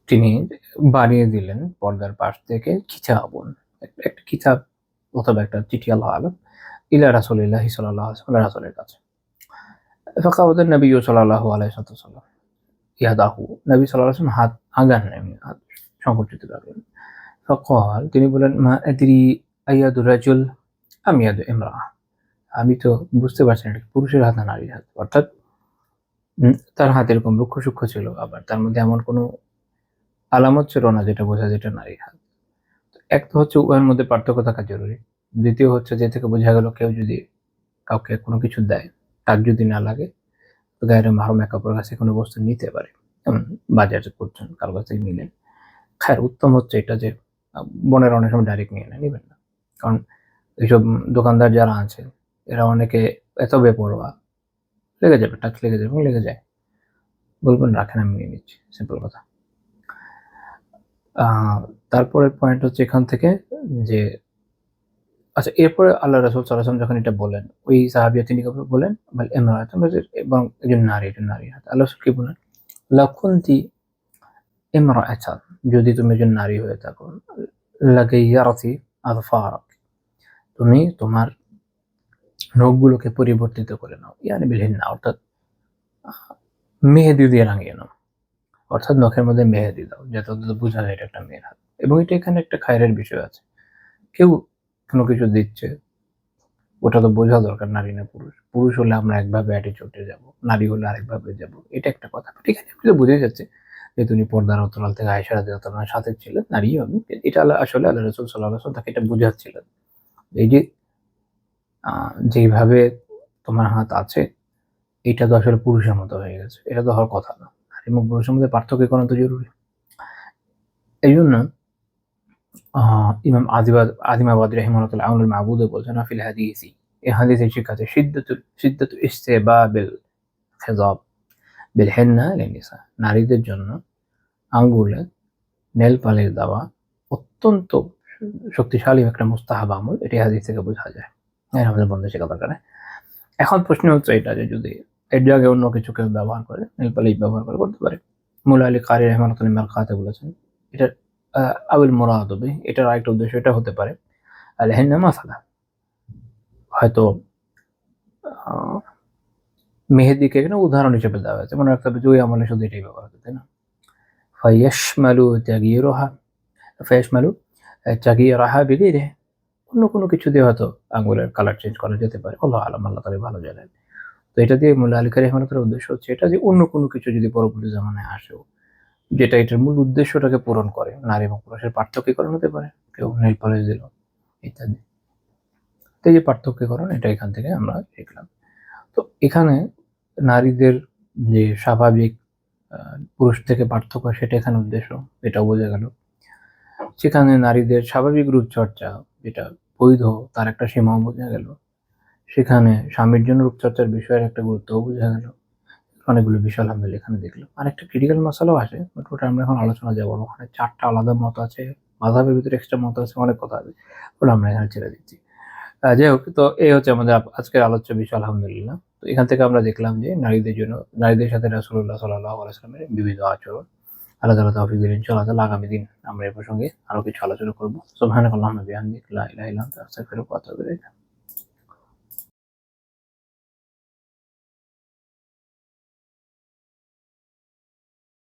তিনি বানিয়ে দিলেন পর্দার পাশ থেকে কিতাবুন, একটা কিতাব অথবা একটা চিঠি, আল্লাহু আ'লাম, ইলা রাসূলিল্লাহি সাল্লাল্লাহু আলাইহি ওয়াসাল্লাম, রাসূলের কাছে। ফাকাওয়াদান নবী সাল্লাল্লাহু আলাইহি ওয়াসাল্লাম ইয়াদাহু, নবী সাল্লাল্লাহু আলাইহি ওয়াসাল্লাম হাত আগান নেন, হাত সংকুচিত রাখলেন। ফাকাল, তিনি বলেন, মা আদরি আইয়াদু রাজুল আম ইয়াদু ইমরাআ, আমি তো বুঝতে পারছি না এটা পুরুষের হাত না নারীর হাত। অর্থাৎ তার হাত এরকম রুক্ষ সূক্ষ্ম ছিল, আবার তার মধ্যে এমন কোনো আলামত ছিল না যেটা বোঝা যেটা নারীর হাত। এক তো হচ্ছে উভয়ের মধ্যে পার্থক্য থাকা জরুরি। দ্বিতীয় হচ্ছে যে থেকে বোঝা গেল কেউ যদি কাউকে কোনো কিছু দেয়, তার যদি না লাগে তো গায়ের মাহরুম এক অপরের কাছে কোনো বস্তু নিতে পারে। যেমন বাজারে করছেন, কারো কাছ থেকে নিলেন, খায়ের উত্তম হচ্ছে এটা যে বোনের অনেক সময় ডাইরেক্ট নিয়ে নিবেন না। কারণ এইসব দোকানদার যারা আছে এরা অনেকে এত বেপরোয়া, লেগে যাবে, টাচ লেগে যাবে এবং লেগে যায়, বলবেন রাখেন আমি নিয়ে নিচ্ছি, সিম্পল কথা। তারপরের পয়েন্ট হচ্ছে এখান থেকে যে আচ্ছা, এরপরে আল্লাহ রাসূল সাল্লাল্লাহু আলাইহি ওয়াসাল্লাম যখন এটা বলেন, ওই সাহাবিয়া তিনি বলেন বাল ইমরাআতুন, এবং একজন নারী, হাত। আল্লাহ রাসূল কি বলেন, লাউ কুনতি ইমরাআতান, যদি তুমি একজন নারী হয়ে থাকো, লাগাইয়ারতি আযফারাক, তুমি তোমার নখগুলোকে পরিবর্তিত করে নাও, ইয়ানি বিল হিন্না, অর্থাৎ মেহেদি দিয়ে রাঙিয়ে নাও, অর্থাৎ নখের মধ্যে মেহেদি দাও, যাতে অন্তত বোঝা যায় এটা একটা মেয়ের হাত। এবং এটা এখানে একটা খায়রের বিষয় আছে, কেউ কোনো কিছু দিচ্ছে ওটা তো বোঝা দরকার নারী না পুরুষ। পুরুষ হলে আমরা একভাবে অ্যাটিটিউডে যাব, নারী হলে আরেকভাবে যাব, এটা একটা কথা। ঠিক আছে, আপনি তো বুঝে যাচ্ছে যে তিনি পর্দার অন্তরাল থেকে আয়েশা রাদিয়াল্লাহু তাআলার সাথে ছিলেন, নারীও আমি, এটা আসলে আল্লাহ রাসূল সাল্লাল্লাহু আলাইহি ওয়াসাল্লাম তাকে এটা বুঝাচ্ছিলেন, এই যে যেইভাবে তোমার হাত আছে এটা তো আসলে পুরুষের মতো হয়ে গেছে, এটা তো হওয়ার কথা না। নারী এবং পুরুষের মধ্যে পার্থক্য করা তো জরুরি। এই জন্য ইমাম আদিমাবাদী রাহিমাহুল্লাহ তাআলা আউনুল মাবুদে বলছেন, ফিল হাদিসি, এই হাদিসের শিক্ষা আছে শিদ্দাতু ইসতিহবাবিল খিযাব বিল হিন্না লিন-নিসা, নারীদের জন্য আঙ্গুলে নেল পালিশ দেওয়া অত্যন্ত শক্তিশালী একটা মুস্তাহাব আমল, এটি হাদিস থেকে বোঝা যায়। আমাদের বন্ধু শেখা দরকার। এখন প্রশ্ন হচ্ছে এটা যে যদি এর জায়গায় অন্য কিছু কেউ ব্যবহার করে, নেল পালিশ ব্যবহার করে, করতে পারে। মুলা আলী কারি রাহিমাহুল্লাহ মারকাতে বলেছেন এটা আউল মুরাদ বিহি, এটার আরেকটা উদ্দেশ্য এটা হতে পারে আল হিন্না মাসালা, হয়তো মেহেদিকে এখানে উদাহরণ হিসেবে দেওয়া হয়েছে, মনে রাখতে হবে যে ওই আমলে শুধু এটাই ব্যবহার হতো, তাই না? ফায়াশমালু তাগয়িরুহা বিগাইরিহি, অন্য কোনো কিছু দিয়ে হয়তো আঙ্গুলের কালার চেঞ্জ করা যেতে পারে, আল্লাহু আ'লাম, আল্লাহ তাআলাই ভালো জানেন। তো এটা দিয়ে মুল্লা আলী কারি রাহিমাহুল্লাহর উদ্দেশ্য হচ্ছে এটা যে অন্য কোনো কিছু যদি পরবর্তী জামানায় আসেও যেটা এটার মূল উদ্দেশ্যটাকে পূরণ করে, নারী এবং পুরুষের পার্থক্যকরণ হতে পারে, কেউ নেল পালিশ দিল ইত্যাদি। তো এই যে পার্থক্যকরণ, এটা এখান থেকে আমরা শিখলাম। তো এখানে নারীদের যে স্বাভাবিক পুরুষ থেকে পার্থক্য, সেটা এখানে উদ্দেশ্য, এটাও বোঝা গেল। সেখানে নারীদের স্বাভাবিক রূপচর্চা যেটা বৈধ, তার একটা সীমাও বোঝা গেল। সেখানে স্বামীর জন্য রূপচর্চার বিষয়ের একটা গুরুত্বও বোঝা গেল। অনেকগুলো বিষয় আলহামদুলিল্লাহ এখানে দেখলাম। আরেকটা ক্রিটিক্যাল মাসালাও আসে, বাট ওটা আমরা এখন আলোচনা যাবো না। ওখানে 4টা আলাদা মত আছে, মাযহাবের ভিতরে এক্সট্রা মত আছে, অনেক কথা আছে, ওটা আমরা এখানে ছেড়ে দিচ্ছি। যাই হোক, তো এই হচ্ছে আমাদের আজকের আলোচ্য বিষয় আলহামদুলিল্লাহ। তো এখান থেকে আমরা দেখলাম যে নারীদের সাথে রাসূলুল্লাহ সাল্লাল্লাহু আলাইহি ওয়াসাল্লামের বিবিধ আচরণ। আল্লাহ তাআলা তৌফিক দিলেন, ইনশাআল্লাহ আগামী দিন আমরা এই প্রসঙ্গে আরো কিছু আলোচনা করব। সুবহানাকাল্লাহুম্মা বিহামদিকা, লা ইলাহা ইল্লা আনতা, আস্তাগফিরুকা ওয়া আতুবু ইলাইক।